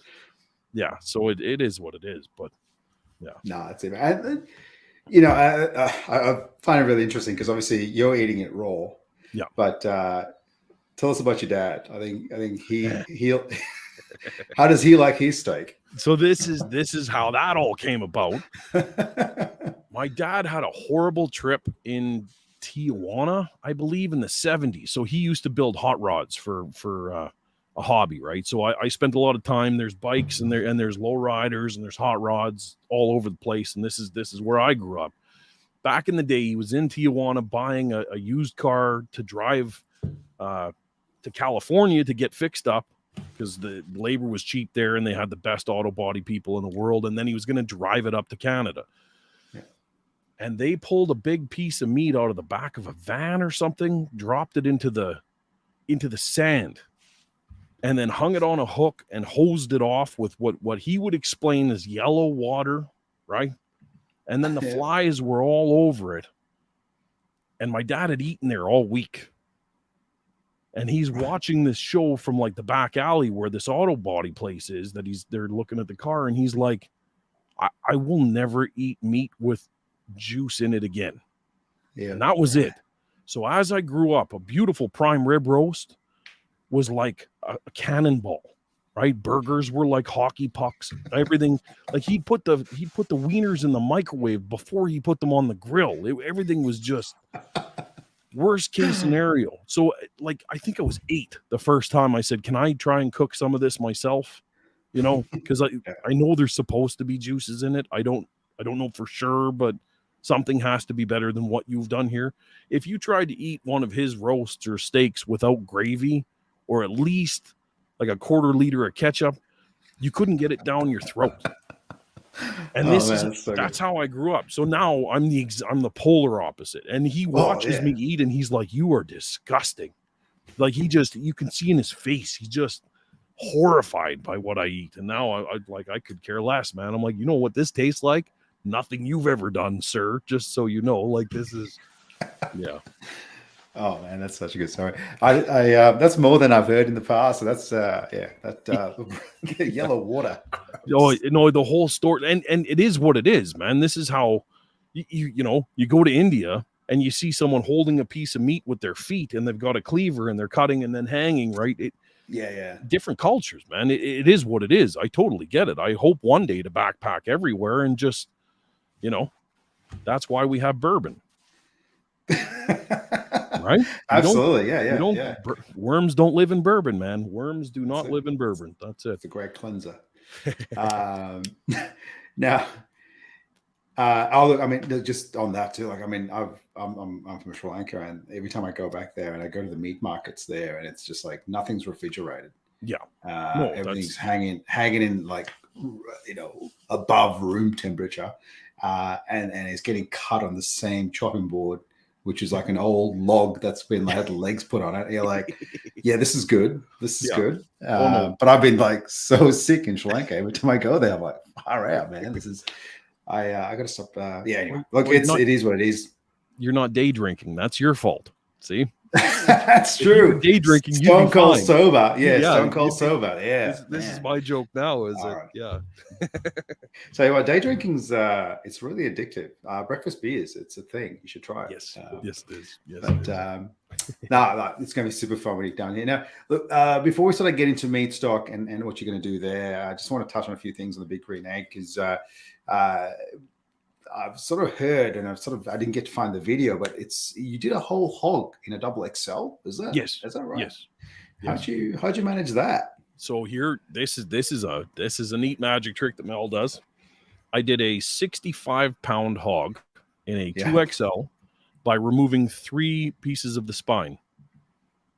So it is what it is. But no, it's it. You know, I find it really interesting because obviously you're eating it raw. Yeah. But tell us about your dad. I think he'll. How does he like his steak? So this is how that all came about. My dad had a horrible trip in Tijuana, I believe, in the 70s. So he used to build hot rods for a hobby, right? So I spent a lot of time. There's bikes and there's low riders and there's hot rods all over the place. And this is where I grew up. Back in the day, he was in Tijuana buying a used car to drive to California to get fixed up, because the labor was cheap there and they had the best auto body people in the world. And then he was going to drive it up to Canada. Yeah. And they pulled a big piece of meat out of the back of a van or something, dropped it into the sand, and then hung it on a hook and hosed it off with what he would explain as yellow water, right? And then the flies were all over it. And my dad had eaten there all week. And he's watching this show from like the back alley where this auto body place is that they're looking at the car. And he's like, I will never eat meat with juice in it again. Yeah. And that was it. So as I grew up, a beautiful prime rib roast was like a cannonball, right? Burgers were like hockey pucks, everything. Like he put the wieners in the microwave before he put them on the grill. Everything was just worst case scenario. So like, I think I was 8 the first time I said, can I try and cook some of this myself? You know, because I know there's supposed to be juices in it. I don't know for sure, but something has to be better than what you've done here. If you tried to eat one of his roasts or steaks without gravy, or at least like a quarter liter of ketchup, you couldn't get it down your throat. And that's how I grew up. So now I'm the polar opposite. And he watches me eat and he's like, you are disgusting. Like you can see in his face, he's just horrified by what I eat. And now I could care less, man. I'm like, you know what this tastes like? Nothing you've ever done, sir. Just so you know, like this is, yeah. Oh man, that's such a good story. I that's more than I've heard in the past. So that's yellow water. Oh, you know, the whole story, and it is what it is, man. This is how you go to India and you see someone holding a piece of meat with their feet and they've got a cleaver and they're cutting and then hanging, right? Different cultures, man. It is what it is. I totally get it. I hope one day to backpack everywhere and just, that's why we have bourbon. Right? Absolutely. Worms don't live in bourbon, man. Worms do not live in bourbon. That's it. It's a great cleanser. Now, just on that too. Like, I mean, I'm from Sri Lanka, and every time I go back there and I go to the meat markets there, and it's just like nothing's refrigerated. Yeah, everything's hanging in like above room temperature, and it's getting cut on the same chopping board, which is like an old log that's been had legs put on it. You're like, yeah, this is good. This is good. But I've been like so sick in Sri Lanka. Every time I go there, I'm like, far out, man. This is, I got to stop. Anyway, look, it is what it is. You're not day drinking. That's your fault. See? That's true. Day drinking. Stone cold sober. Yeah, stone cold sober. Yeah. This is my joke now. Yeah. So what, day drinking's it's really addictive. Breakfast beers, it's a thing. You should try it. Yes, yes, it is. Yes, but it's going to be super fun when you're down here. Now, look, before we sort of get into meat stock and what you're going to do there, I just want to touch on a few things on the Big Green Egg because I've sort of heard, and I didn't get to find the video, but you did a whole hog in a double XL. Is that right? Yes. How'd you manage that? So here, this is a neat magic trick that Mel does. I did a 65-pound hog in a 2XL by removing 3 pieces of the spine.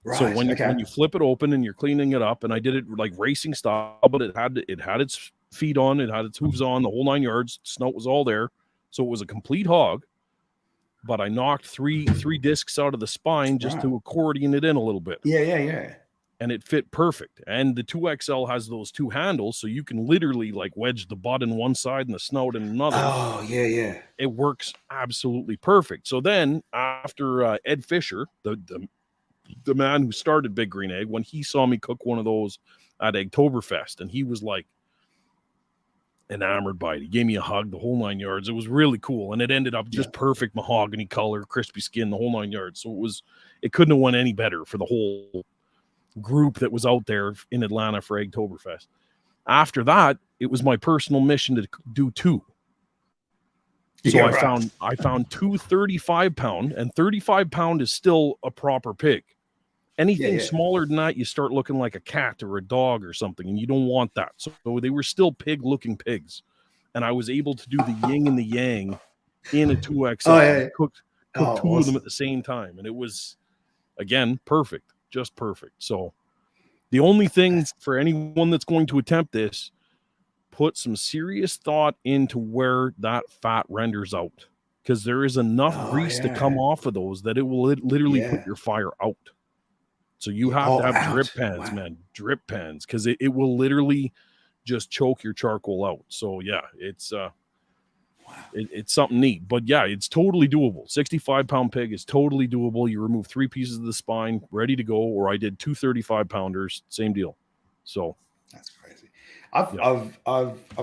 Right, so when you flip it open and you're cleaning it up, and I did it like racing style, but it had its feet on, it had its hooves on, the whole 9 yards, snout was all there. So it was a complete hog, but I knocked three discs out of the spine just to accordion it in a little bit. Yeah. And it fit perfect. And the 2XL has those 2 handles, so you can literally like wedge the butt in one side and the snout in another. Oh, yeah. It works absolutely perfect. So then after Ed Fisher, the man who started Big Green Egg, when he saw me cook one of those at Eggtoberfest, and he was like enamored by it. He gave me a hug, the whole 9 yards. It was really cool. And it ended up just perfect mahogany color, crispy skin, the whole 9 yards. So it couldn't have went any better for the whole group that was out there in Atlanta for Eggtoberfest. After that, it was my personal mission to do 2. So I found 2 35-pound, and 35-pound is still a proper pig. Anything smaller than that, you start looking like a cat or a dog or something, and you don't want that. So they were still pig-looking pigs, and I was able to do the yin and the yang in a 2XL. Cooked 2 of them at the same time, and it was, again, perfect. Just perfect. So the only thing for anyone that's going to attempt this, put some serious thought into where that fat renders out, because there is enough grease to come off of those that it will literally put your fire out. So you have to have drip pans, man, drip pans, because it will literally just choke your charcoal out. So yeah, it's it's something neat, but yeah, it's totally doable. 65-pound pig is totally doable. You remove 3 pieces of the spine, ready to go. Or I did 2 35-pounders, same deal. So that's crazy. I've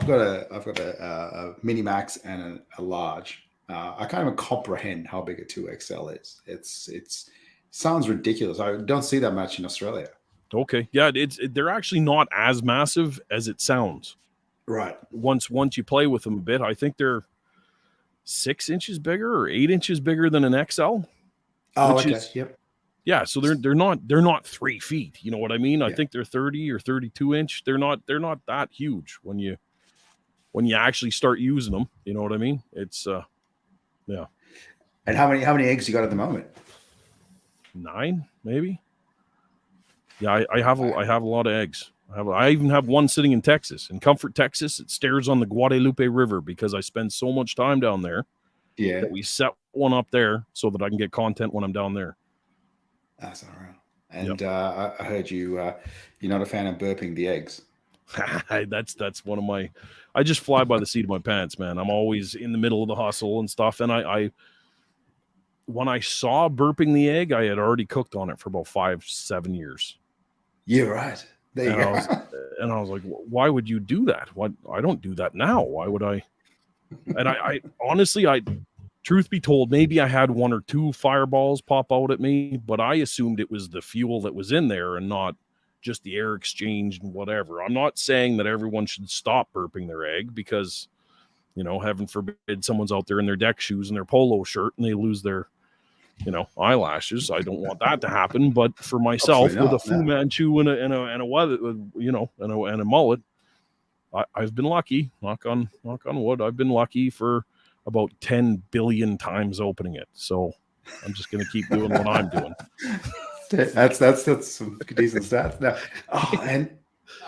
got a mini max and a large. I can't even comprehend how big a 2XL is. It sounds ridiculous. I don't see that much in Australia. Okay, yeah, they're actually not as massive as it sounds. Right. Once you play with them a bit, I think they're 6 inches bigger or 8 inches bigger than an XL. Oh, okay. Yep. Yeah, so they're not 3 feet. You know what I mean? I think they're 30 or 32 inch. They're not that huge when you actually start using them. You know what I mean? It's yeah. And how many eggs you got at the moment? 9, maybe. Yeah, I have a lot of eggs. I even have one sitting in Texas, in Comfort, Texas. It stares on the Guadalupe River because I spend so much time down there. Yeah. That we set one up there so that I can get content when I'm down there. That's all right. And I heard you're not a fan of burping the eggs. That's one of my. I just fly by the seat of my pants, man. I'm always in the middle of the hustle and stuff. And I when I saw burping the egg, I had already cooked on it for about 5-7 years. Yeah, right. There you go. And I was like, why would you do that? I don't do that now. Why would I? And I honestly, truth be told, maybe I had 1 or 2 fireballs pop out at me, but I assumed it was the fuel that was in there and not just the air exchange and whatever. I'm not saying that everyone should stop burping their egg because, heaven forbid someone's out there in their deck shoes and their polo shirt and they lose their, eyelashes. I don't want that to happen. But for myself, with a Fu Manchu and a weather, and a mullet, I've been lucky. Knock on wood. I've been lucky for about 10 billion times opening it. So I'm just going to keep doing what I'm doing. That's some decent stats. Now, and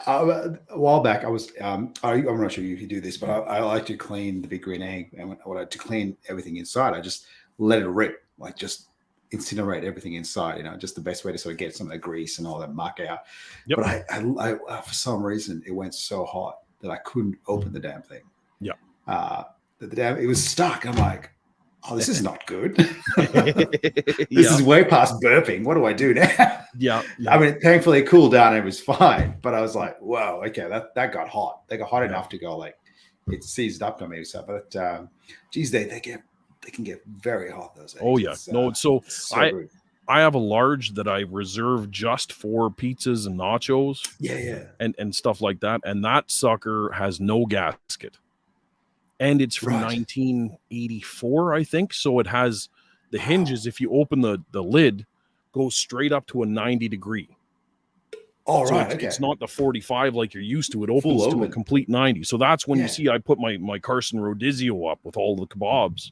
a while back, I was I'm not sure if you do this, but I like to clean the Big Green Egg, and to clean everything inside, I just let it rip, like just incinerate everything inside. Just the best way to sort of get some of the grease and all that muck out. Yep. But I for some reason it went so hot that I couldn't open the damn thing. Yeah. It was stuck. I'm like, oh, this is not good. This is way past burping. What do I do now? Yeah. I mean, thankfully it cooled down and it was fine. But I was like, whoa, okay, that got hot. They got hot enough to go like it seized up on me. So, but geez, they can get very hot, those eggs. Oh yeah. I have a large that I reserve just for pizzas and nachos. Yeah. And stuff like that. And that sucker has no gasket. And it's from 1984, I think. So it has the hinges. If you open the lid, goes straight up to a 90 degree. Oh, So right. it's not the 45 like you're used to. It Full opens to a open. complete 90. So that's when you see I put my Carson Rodizio up with all the kebabs.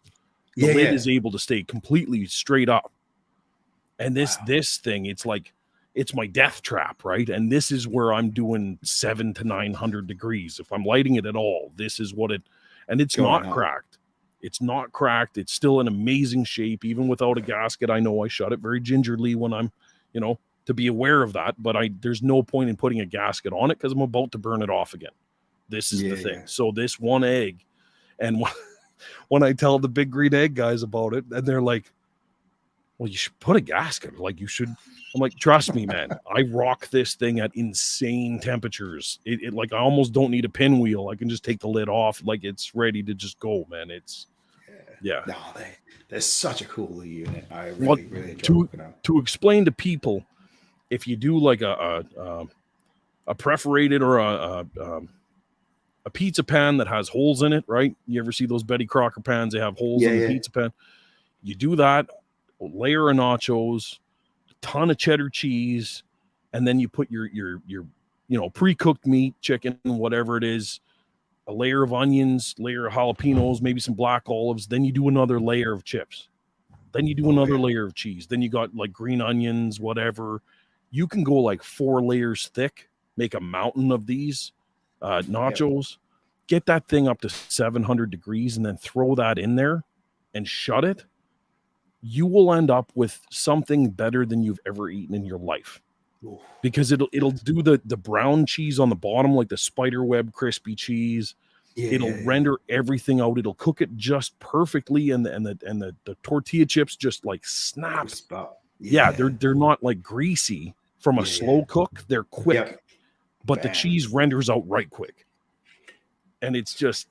The lid is able to stay completely straight up. And this thing, it's like, it's my death trap, right? And this is where I'm doing 700 to 900 degrees. If I'm lighting it at all, this is what and it's not cracked. It's not cracked. It's still in amazing shape. Even without a gasket, I know I shut it very gingerly when I'm, to be aware of that. But there's no point in putting a gasket on it because I'm about to burn it off again. This is the thing. Yeah. So this one egg, and when I tell the Big Green Egg guys about it, and they're like, well, you should put a gasket. Like you should. I'm like, trust me, man. I rock this thing at insane temperatures. It like I almost don't need a pinwheel. I can just take the lid off. Like it's ready to just go, man. It's yeah. No, they're such a cool unit. I really enjoy to explain to people, if you do like a perforated or a pizza pan that has holes in it, right? You ever see those Betty Crocker pans? They have holes in the pizza pan. You do that, a layer of nachos, a ton of cheddar cheese, and then you put your pre-cooked meat, chicken, whatever it is, a layer of onions, layer of jalapenos, maybe some black olives. Then you do another layer of chips. Then you do another layer of cheese. Then you got like green onions, whatever. You can go like 4 layers thick, make a mountain of these nachos, get that thing up to 700 degrees, and then throw that in there and shut it. You will end up with something better than you've ever eaten in your life. Because it'll do the brown cheese on the bottom, like the spider web crispy cheese. It'll render everything out. It'll cook it just perfectly, and the tortilla chips just like snap. They're not like greasy from a slow cook. They're quick, but the cheese renders out right quick. And it's just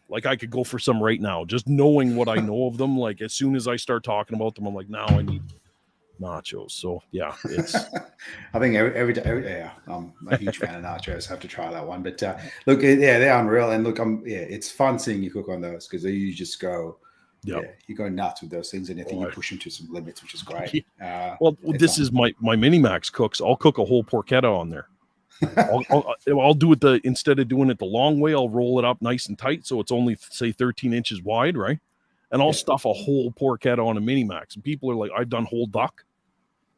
like I could go for some right now, just knowing what I know of them. Like as soon as I start talking about them, I'm like, now I need nachos. So yeah, it's I think every day I'm a huge fan of nachos. I have to try that one. But look, they're unreal. And look, it's fun seeing you cook on those because you just go you go nuts with those things, and I think you push them to some limits, which is great. This is my Minimax cooks. I'll cook a whole porchetta on there. I'll do it instead of doing it the long way, I'll roll it up nice and tight so it's only say 13 inches wide, right? And I'll stuff a whole porchetta on a Minimax. And people are like, I've done whole duck.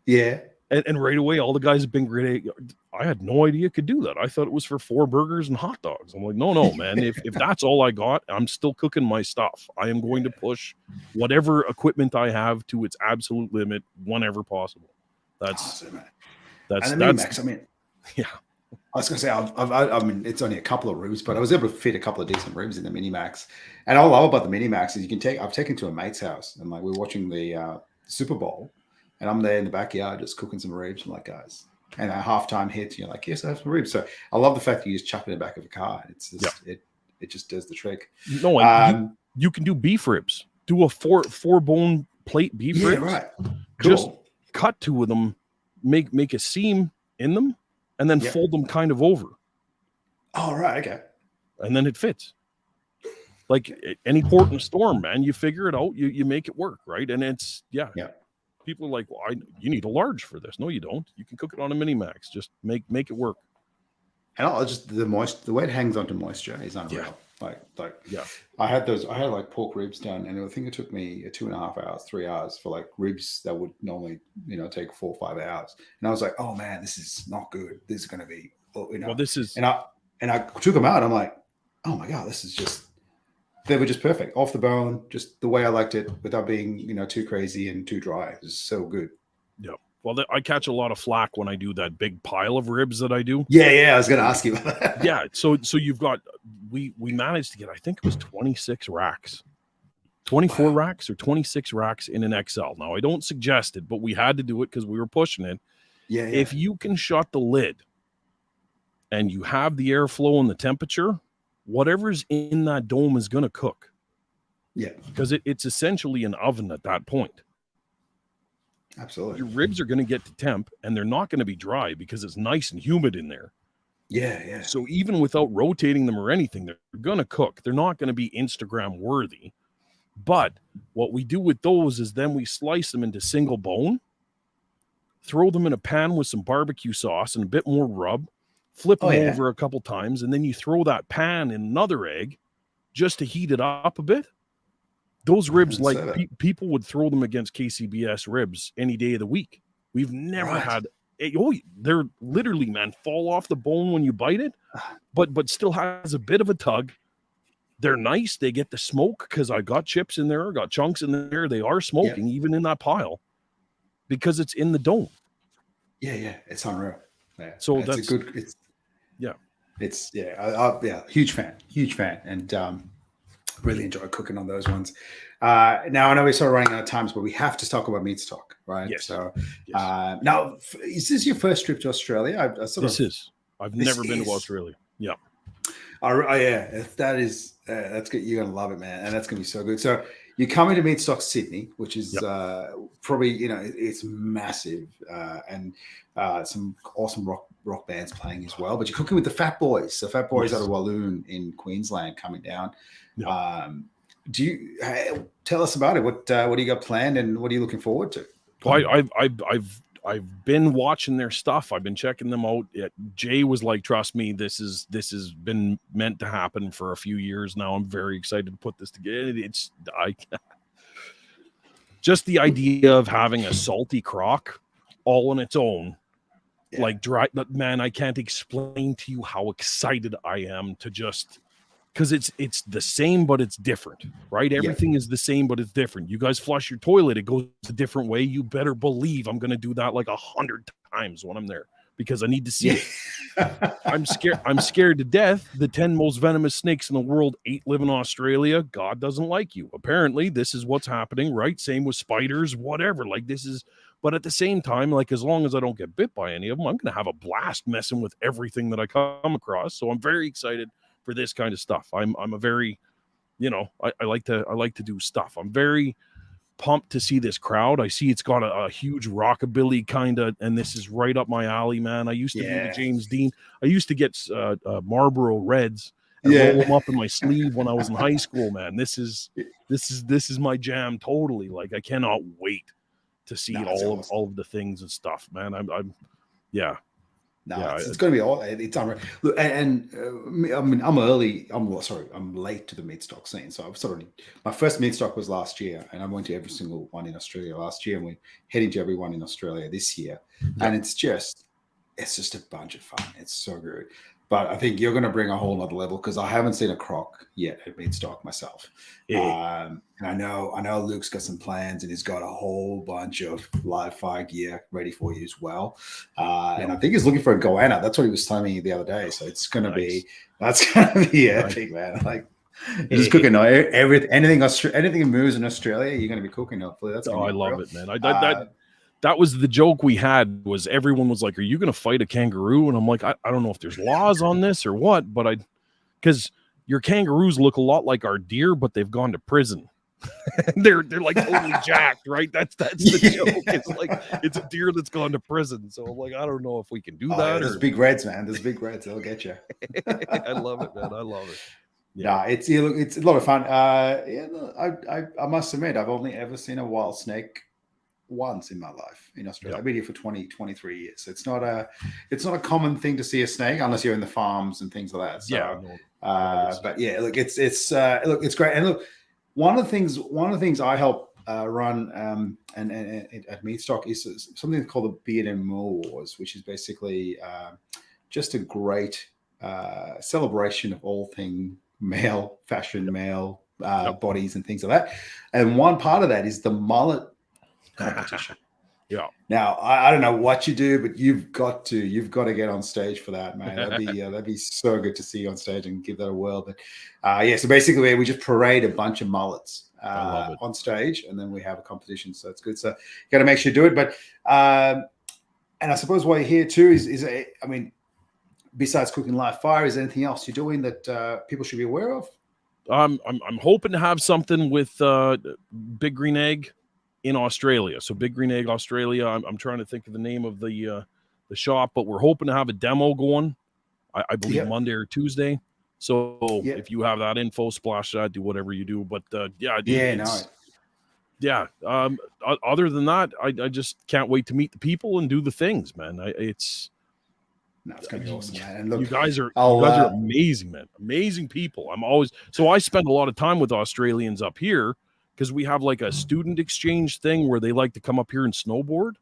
Yeah. And right away, all the guys have been great. I had no idea you could do that. I thought it was for 4 burgers and hot dogs. I'm like, no, man. If that's all I got, I'm still cooking my stuff. I am going to push whatever equipment I have to its absolute limit whenever possible. That's Minimax. I mean, yeah. I was going to say, I mean, it's only a couple of ribs, but I was able to fit a couple of decent ribs in the Minimax. And all I love about the Minimax is I've taken to a mate's house, and like we're watching the Super Bowl, and I'm there in the backyard just cooking some ribs. I'm like, guys, and at halftime hits, you're like, yes, I have some ribs. So I love the fact that you just chuck it in the back of a car. It's just, it just does the trick. No, you can do beef ribs. Do a four bone plate beef ribs. Right. Cool. Just cut 2 of them, make a seam in them, and then fold them kind of over. Oh, right. Okay. And then it fits. Like any port in a storm, man, you figure it out. You make it work, right? And it's, people are like, well, you need a large for this. No, you don't. You can cook it on a Minimax. Just make it work. And I'll just, the way it hangs onto moisture is unreal. I had like pork ribs done, and I think it took me 2.5 hours, 3 hours for like ribs that would normally, take 4 or 5 hours. And I was like, oh man, this is not good. This is going to be, well, this is, and I took them out. I'm like, oh my God, this is just, they were just perfect off the bone, just the way I liked it without being, too crazy and too dry. It was so good. Yeah. Well, I catch a lot of flack when I do that big pile of ribs that I do. Yeah. I was going to ask you about that. Yeah. So you've got, we managed to get, I think it was 26 racks, 24 racks or 26 racks in an XL. Now I don't suggest it, but we had to do it because we were pushing it. Yeah. If you can shut the lid and you have the airflow and the temperature, whatever's in that dome is going to cook. Yeah. Because it's essentially an oven at that point. Absolutely. Your ribs are going to get to temp, and they're not going to be dry because it's nice and humid in there. Yeah. So even without rotating them or anything, they're going to cook. They're not going to be Instagram worthy. But what we do with those is then we slice them into single bone, throw them in a pan with some barbecue sauce and a bit more rub, flip them over a couple times, and then you throw that pan in another egg just to heat it up a bit. Those ribs, like people would throw them against KCBS ribs any day of the week. We've never had. They're literally, man, fall off the bone when you bite it, but still has a bit of a tug. They're nice. They get the smoke because I got chips in there, got chunks in there. They are smoking even in that pile because it's in the dome. Yeah, it's unreal. Yeah. So that's a good. Huge fan, and really enjoy cooking on those ones. Now I know we're sort of running out of time, but we have to talk about Meatstock, right? Yes. So now, is this your first trip to Australia? I've never been to Australia. Yeah. That's good. You're gonna love it, man, and that's gonna be so good. So you're coming to Meatstock Sydney, which is probably it's massive, and some awesome rock bands playing as well. But you're cooking with the Phat Boyz. So Phat Boyz out of Walloon in Queensland coming down. Yeah. Do you tell us about it? What do you got planned, and what are you looking forward to? Well, I've been watching their stuff. I've been checking them out. Jay was like, "Trust me, this has been meant to happen for a few years now. I'm very excited to put this together." Just the idea of having a salty crock all on its own, like dry. Man, I can't explain to you how excited I am to just. Because it's the same, but it's different, right? Everything is the same, but it's different. You guys flush your toilet, it goes a different way. You better believe I'm going to do that like 100 times when I'm there because I need to see it. I'm scared to death. The 10 most venomous snakes in the world, 8 live in Australia. God doesn't like you. Apparently, this is what's happening, right? Same with spiders, whatever. Like this is, but at the same time, like as long as I don't get bit by any of them, I'm going to have a blast messing with everything that I come across. So I'm very excited for this kind of stuff. I'm a very, I like to do stuff. I'm very pumped to see this crowd. I see it's got a huge rockabilly kind of, and this is right up my alley, man. I used to be the James Dean. I used to get Marlboro Reds and roll them up in my sleeve when I was in high school, man. This is my jam totally. Like I cannot wait to see all of the things and stuff, man. It's going to be all. It's unreal. Look, and I mean, I'm late to the Meatstock scene. So my first Meatstock was last year, and I went to every single one in Australia last year, and we're heading to every one in Australia this year. And it's just a bunch of fun. It's so good. But I think you're going to bring a whole nother level because I haven't seen a croc yet at Meatstock myself. And I know Luke's got some plans and he's got a whole bunch of live fire gear ready for you as well. And I think he's looking for a goanna. That's what he was telling me the other day. So it's going to be epic, man. Like you're just cooking anything that moves in Australia, you're going to be cooking. Hopefully, that's. I love it, man. That was the joke we had. Was everyone was like, "Are you going to fight a kangaroo?" And I'm like, I don't know if there's laws on this or what, but because your kangaroos look a lot like our deer, but they've gone to prison. they're like totally jacked, right? That's the joke. It's like it's a deer that's gone to prison. So I'm like, I don't know if we can do that. Yeah, there's big reds, man. There's big reds. They'll get you. I love it, man. I love it. Yeah, it's a lot of fun. I must admit, I've only ever seen a wild snake once in my life in Australia. I've been here for 23 years. So it's not a common thing to see a snake unless you're in the farms and things like that. So, but yeah, look, it's great. And look, one of the things I help run and at Meatstock is something called the Beard and Mule Wars, which is basically just a great celebration of all things male bodies and things like that. And one part of that is the mullet competition. Now I don't know what you do, but you've got to get on stage for that, man. That'd be so good to see you on stage and give that a whirl. But so basically we just parade a bunch of mullets on stage, and then we have a competition. So it's good. So you got to make sure you do it. But and I suppose why you're here too is I mean, besides cooking live fire, is there anything else you're doing that people should be aware of? I'm hoping to have something with Big Green Egg in Australia. So Big Green Egg Australia. I'm trying to think of the name of the shop, but we're hoping to have a demo going. I believe Monday or Tuesday. So if you have that info, splash that. Do whatever you do. But yeah. Other than that, I just can't wait to meet the people and do the things, man. It's gonna be awesome, man. And look, you guys are amazing, man. Amazing people. I spend a lot of time with Australians up here because we have like a student exchange thing where they like to come up here and snowboard.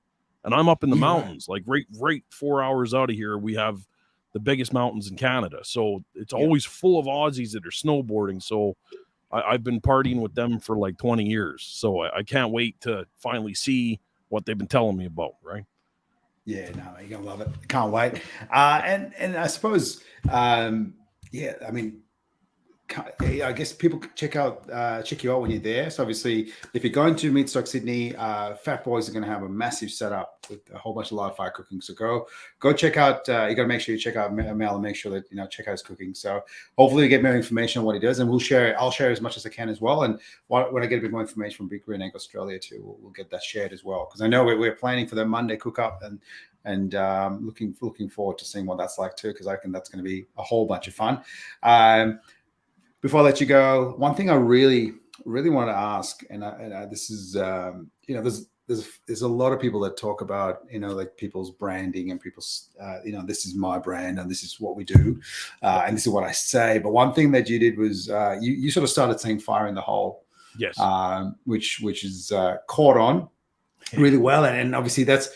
And I'm up in the mountains, like right 4 hours out of here. We have the biggest mountains in Canada. So it's always full of Aussies that are snowboarding. So I've been partying with them for like 20 years. So I can't wait to finally see what they've been telling me about, right? Yeah, no, you're gonna love it. Can't wait. And I suppose, I mean, I guess people check you out when you're there. So obviously, if you're going to Meatstock Sydney, Fat Boyz are going to have a massive setup with a whole bunch of live fire cooking. So go check out. You got to make sure you check out Mel and make sure that check out his cooking. So hopefully you get more information on what he does, and I'll share as much as I can as well. And when I get a bit more information from Big Green Egg Australia too, we'll get that shared as well, because I know we're planning for the Monday cook up and looking forward to seeing what that's like too, because I think that's going to be a whole bunch of fun. Before I let you go, one thing I really want to ask, and this is, there's a lot of people that talk about, like people's branding and people's, this is my brand and this is what we do, and this is what I say. But one thing that you did was you sort of started saying "fire in the hole," yes, which is caught on really well, and obviously that's.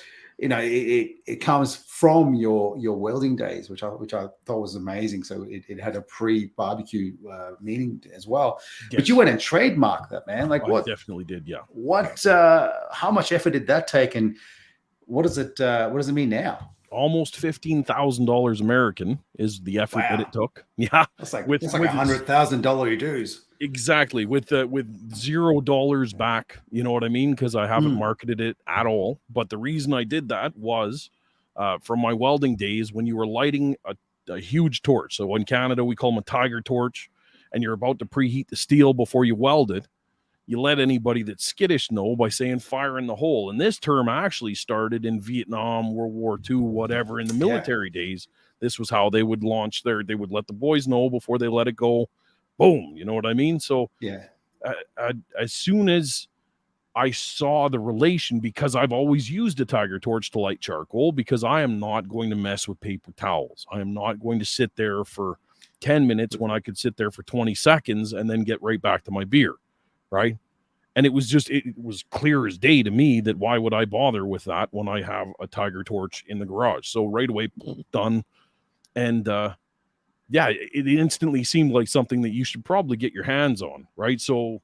It comes from your welding days, which I thought was amazing. So it had a pre-barbecue meaning as well. Yes. But you went and trademarked that, man. Like what? I definitely did, yeah. What? How much effort did that take, and what does it mean now? Almost $15,000 American is the effort that it took. Yeah, that's like $100,000 dues. Exactly, with $0 back. You know what I mean? Because I haven't marketed it at all. But the reason I did that was from my welding days when you were lighting a huge torch. So in Canada we call them a tiger torch, and you're about to preheat the steel before you weld it. You let anybody that's skittish know by saying "fire in the hole." And this term actually started in Vietnam, World War II, whatever, in the military days. This was how they would launch they would let the boys know before they let it go. Boom, you know what I mean? So as soon as I saw the relation, because I've always used a tiger torch to light charcoal, because I am not going to mess with paper towels. I am not going to sit there for 10 minutes when I could sit there for 20 seconds and then get right back to my beer. Right. And it was clear as day to me that why would I bother with that when I have a tiger torch in the garage? So right away, done. And it instantly seemed like something that you should probably get your hands on. Right. So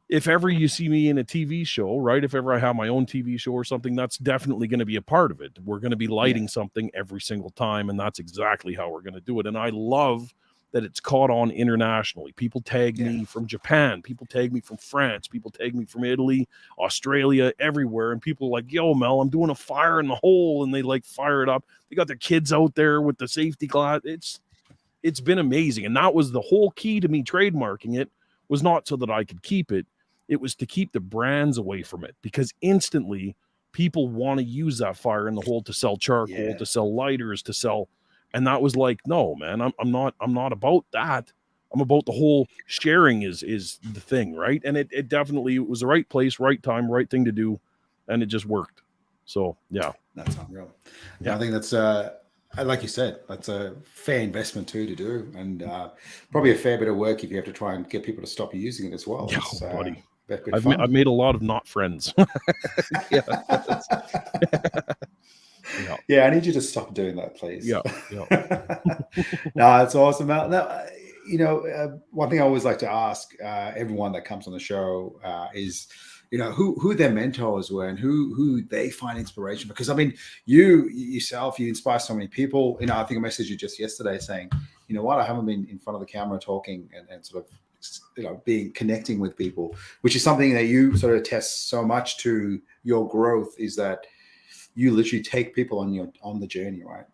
if ever you see me in a TV show, right, if ever I have my own TV show or something, that's definitely going to be a part of it. We're going to be lighting something every single time. And that's exactly how we're going to do it. And I love that it's caught on internationally. People tag me from Japan. People tag me from France. People tag me from Italy, Australia, everywhere. And people are like, "Yo, Mel, I'm doing a fire in the hole." And they like fire it up. They got their kids out there with the safety glass. It's been amazing. And that was the whole key to me trademarking it, was not so that I could keep it. It was to keep the brands away from it, because instantly people want to use that fire in the hole to sell charcoal, to sell lighters, to sell. And that was like, no, man, I'm not about that. I'm about the whole sharing is the thing, right? And it definitely was the right place, right time, right thing to do, and it just worked. So yeah, that's unreal. Yeah, I think that's like you said, that's a fair investment too to do, and probably a fair bit of work if you have to try and get people to stop using it as well. Yeah, buddy. I've made a lot of not friends. Yeah, I need you to stop doing that, please. Yeah. No, it's awesome. Now, one thing I always like to ask everyone that comes on the show is, who their mentors were and who they find inspiration. Because I mean, you inspire so many people. I think I messaged you just yesterday saying, you know what, I haven't been in front of the camera talking and sort of connecting with people, which is something that you sort of attest so much to your growth, is that you literally take people on the journey, right?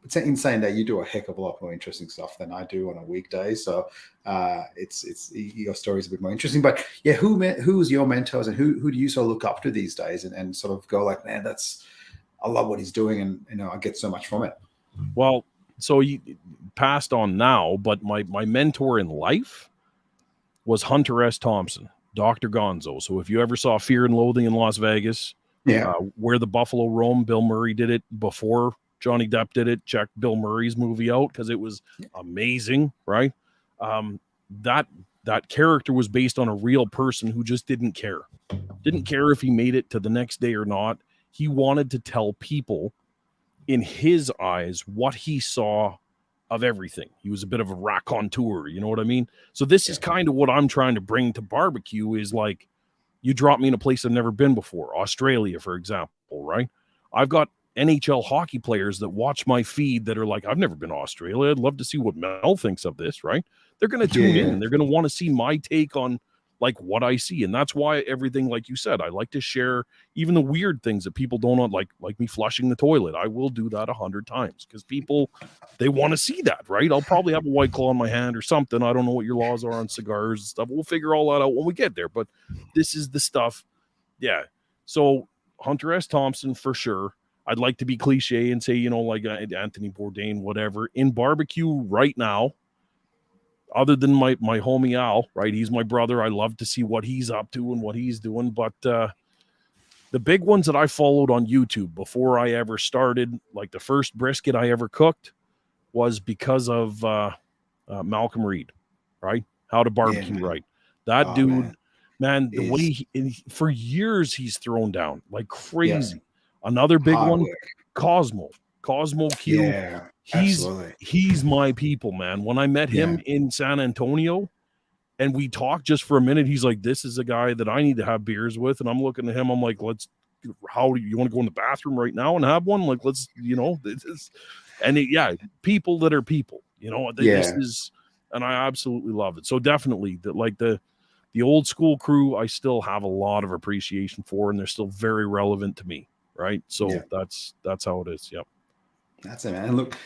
It's insane that you do a heck of a lot more interesting stuff than I do on a weekday. So it's your story is a bit more interesting. But yeah, who's your mentors and who do you sort of look up to these days and sort of go like, man, I love what he's doing, and I get so much from it. Well, so you passed on now, but my mentor in life was Hunter S. Thompson. Dr. Gonzo. So if you ever saw Fear and Loathing in Las Vegas, where the Buffalo roam, Bill Murray did it before Johnny Depp did it. Check Bill Murray's movie out because it was amazing, right? That character was based on a real person who just didn't care. Didn't care if he made it to the next day or not. He wanted to tell people in his eyes what he saw of everything. He was a bit of a raconteur, you know what I mean? So this is kind of what I'm trying to bring to barbecue is like, you drop me in a place I've never been before, Australia, for example, right? I've got NHL hockey players that watch my feed that are like, I've never been to Australia. I'd love to see what Mel thinks of this, right? They're going to tune in. They're going to want to see my take on like what I see. And that's why everything, like you said, I like to share even the weird things that people don't want, like me flushing the toilet. I will do that 100 times because people, they want to see that, right? I'll probably have a White Claw in my hand or something. I don't know what your laws are on cigars and stuff. We'll figure all that out when we get there. But this is the stuff. Yeah. So Hunter S. Thompson for sure. I'd like to be cliche and say, you know, like Anthony Bourdain, whatever. In barbecue right now, other than my homie Al, right? He's my brother. I love to see what he's up to and what he's doing. But the big ones that I followed on YouTube before I ever started, like the first brisket I ever cooked was because of Malcolm Reed, right? How to barbecue right. That dude, man the way for years he's thrown down like crazy. Another big one, Cosmo Q. Yeah, he's my people, man. When I met him in San Antonio and we talked just for a minute, he's like, this is a guy that I need to have beers with. And I'm looking at him, I'm like, how do you want to go in the bathroom right now and have one? Like, let's, you know, people that are people, you know, this is, and I absolutely love it. So definitely the old school crew, I still have a lot of appreciation for, and they're still very relevant to me. Right. So that's how it is. Yep. That's it, man. And look,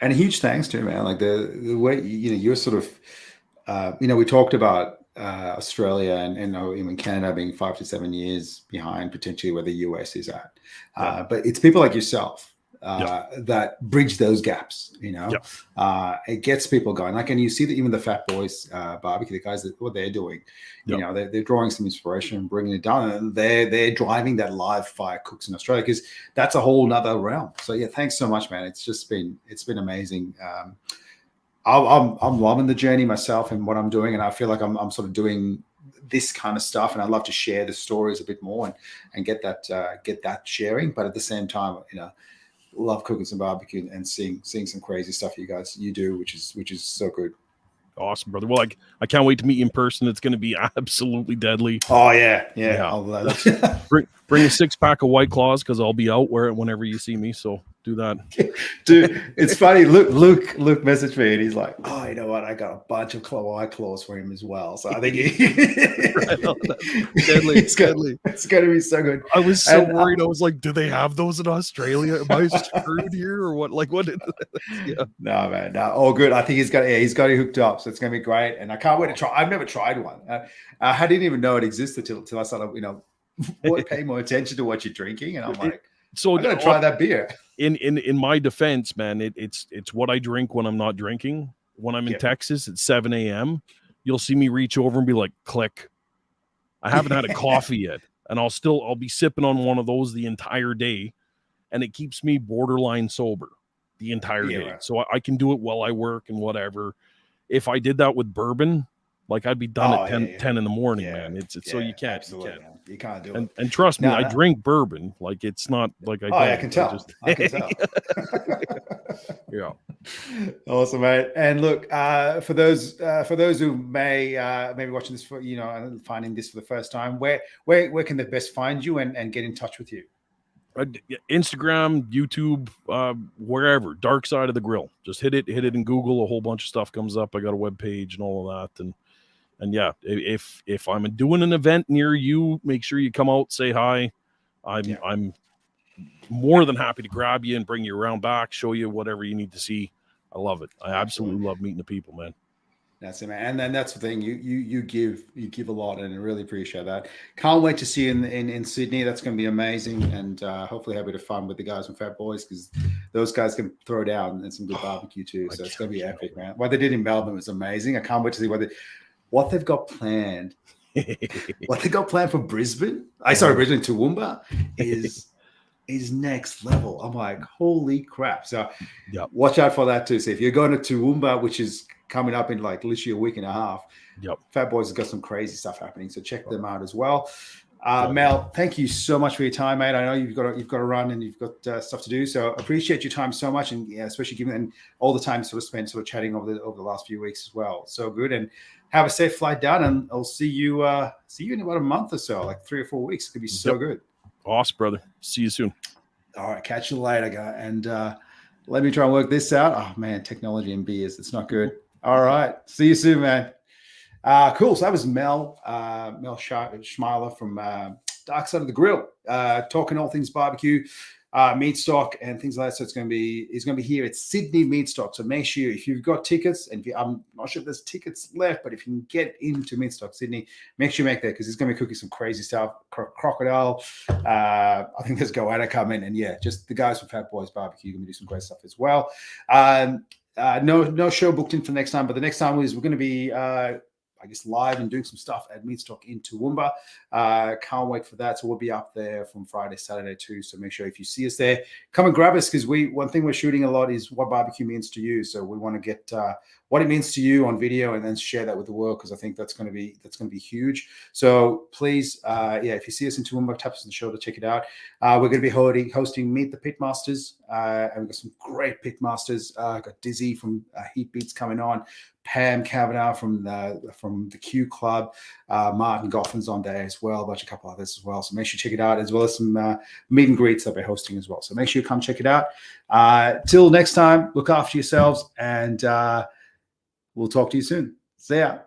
and a huge thanks to you, man. Like the way, you know, you're sort of, you know, we talked about Australia and even Canada being 5 to 7 years behind potentially where the US is at. But it's people like yourself that bridge those gaps, you know. It gets people going. Like, and you see that even the Phat Boyz barbecue, the guys that what they're doing, you know, they're drawing some inspiration and bringing it down, and they're driving that live fire cooks in Australia because that's a whole nother realm. So yeah, thanks so much, man. It's been amazing. I'm loving the journey myself and what I'm doing, and I feel like I'm sort of doing this kind of stuff, and I'd love to share the stories a bit more and get that sharing. But at the same time, you know, love cooking some barbecue and seeing some crazy stuff you do, which is so good. Awesome, brother. Well, I can't wait to meet you in person. It's going to be absolutely deadly. Oh yeah. Bring a 6-pack of White Claws because I'll be out whenever you see me. So do that, dude. It's funny. Luke messaged me and he's like, "Oh, you know what? I got a bunch of White Claws for him as well." So I think deadly. It's deadly. It's going to be so good. I was so worried. I was like, "Do they have those in Australia? Am I screwed here or what?" Like, what? No, man. No, all good. I think he's got it hooked up, so it's going to be great. And I can't wait to try. I've never tried one. I didn't even know it existed till I started, you know, paying more attention to what you're drinking, and I'm like, so I'm gonna try that beer. In my defense, man, it's what I drink when I'm not drinking. When I'm in Texas at 7 a.m., you'll see me reach over and be like, click. I haven't had a coffee yet, and I'll be sipping on one of those the entire day, and it keeps me borderline sober the entire day. Right. So I can do it while I work and whatever. If I did that with bourbon, like I'd be done at 10 in the morning, man. It's so you can't. You can't do it. And trust me, I drink bourbon. Like it's not like I can tell. I can tell. Yeah. Awesome, mate. And look, for those who may be watching this for, you know, and finding this for the first time, where can they best find you and get in touch with you? Instagram, YouTube, wherever. Dark Side of the Grill. Just hit it in Google. A whole bunch of stuff comes up. I got a web page and all of that. And yeah, if I'm doing an event near you, make sure you come out, say hi. I'm more than happy to grab you and bring you around back, show you whatever you need to see. I love it. I absolutely love meeting the people, man. That's it, man. And then that's the thing. You give a lot, and I really appreciate that. Can't wait to see you in Sydney. That's going to be amazing, and hopefully have a bit of fun with the guys from Phat Boyz, because those guys can throw down and some good barbecue too. So it's going to be epic, man. What they did in Melbourne was amazing. I can't wait to see what they've got planned What they got planned for Brisbane, Brisbane, Toowoomba is next level. I'm like, holy crap. So watch out for that too. So if you're going to Toowoomba, which is coming up in like literally a week and a half, Phat Boyz has got some crazy stuff happening. So check them out as well. Mel, thank you so much for your time, mate. I know you've got to run and you've got stuff to do. So appreciate your time so much, and especially given all the time sort of spent sort of chatting over the last few weeks as well. So good, and have a safe flight down. And I'll see you in about a month or so, like 3 or 4 weeks. It could be so good. Awesome, brother. See you soon. All right, catch you later, guy. And let me try and work this out. Oh man, technology and beers, it's not good. All right, see you soon, man. Cool. So that was Mel Chmilar from Dark Side of the Grill, talking all things barbecue, Meatstock, and things like that. So he's going to be here at Sydney Meatstock. So make sure if you've got tickets, and I'm not sure if there's tickets left, but if you can get into Meatstock Sydney, make sure you make that, because he's going to be cooking some crazy stuff. Crocodile. I think there's Goanna coming, and just the guys from Phat Boyz Barbecue are going to do some great stuff as well. No show booked in for next time, but the next time we're going to be live and doing some stuff at Meatstock in Toowoomba. Can't wait for that. So we'll be up there from Friday, Saturday too. So make sure if you see us there, come and grab us, because one thing we're shooting a lot is what barbecue means to you. So we want to get what it means to you on video, and then share that with the world, because I think that's going to be huge. So please, if you see us in Toowoomba, tap us on the shoulder, check it out. We're going to be hosting Meet the Pitmasters, and we've got some great pitmasters. Got Dizzy from Heat Beats coming on, Pam Kavanagh from the Q Club, Martin Goffin's on there as well, a couple others as well. So make sure you check it out, as well as some meet and greets that we're hosting as well. So make sure you come check it out. Till next time, look after yourselves, and we'll talk to you soon. See ya.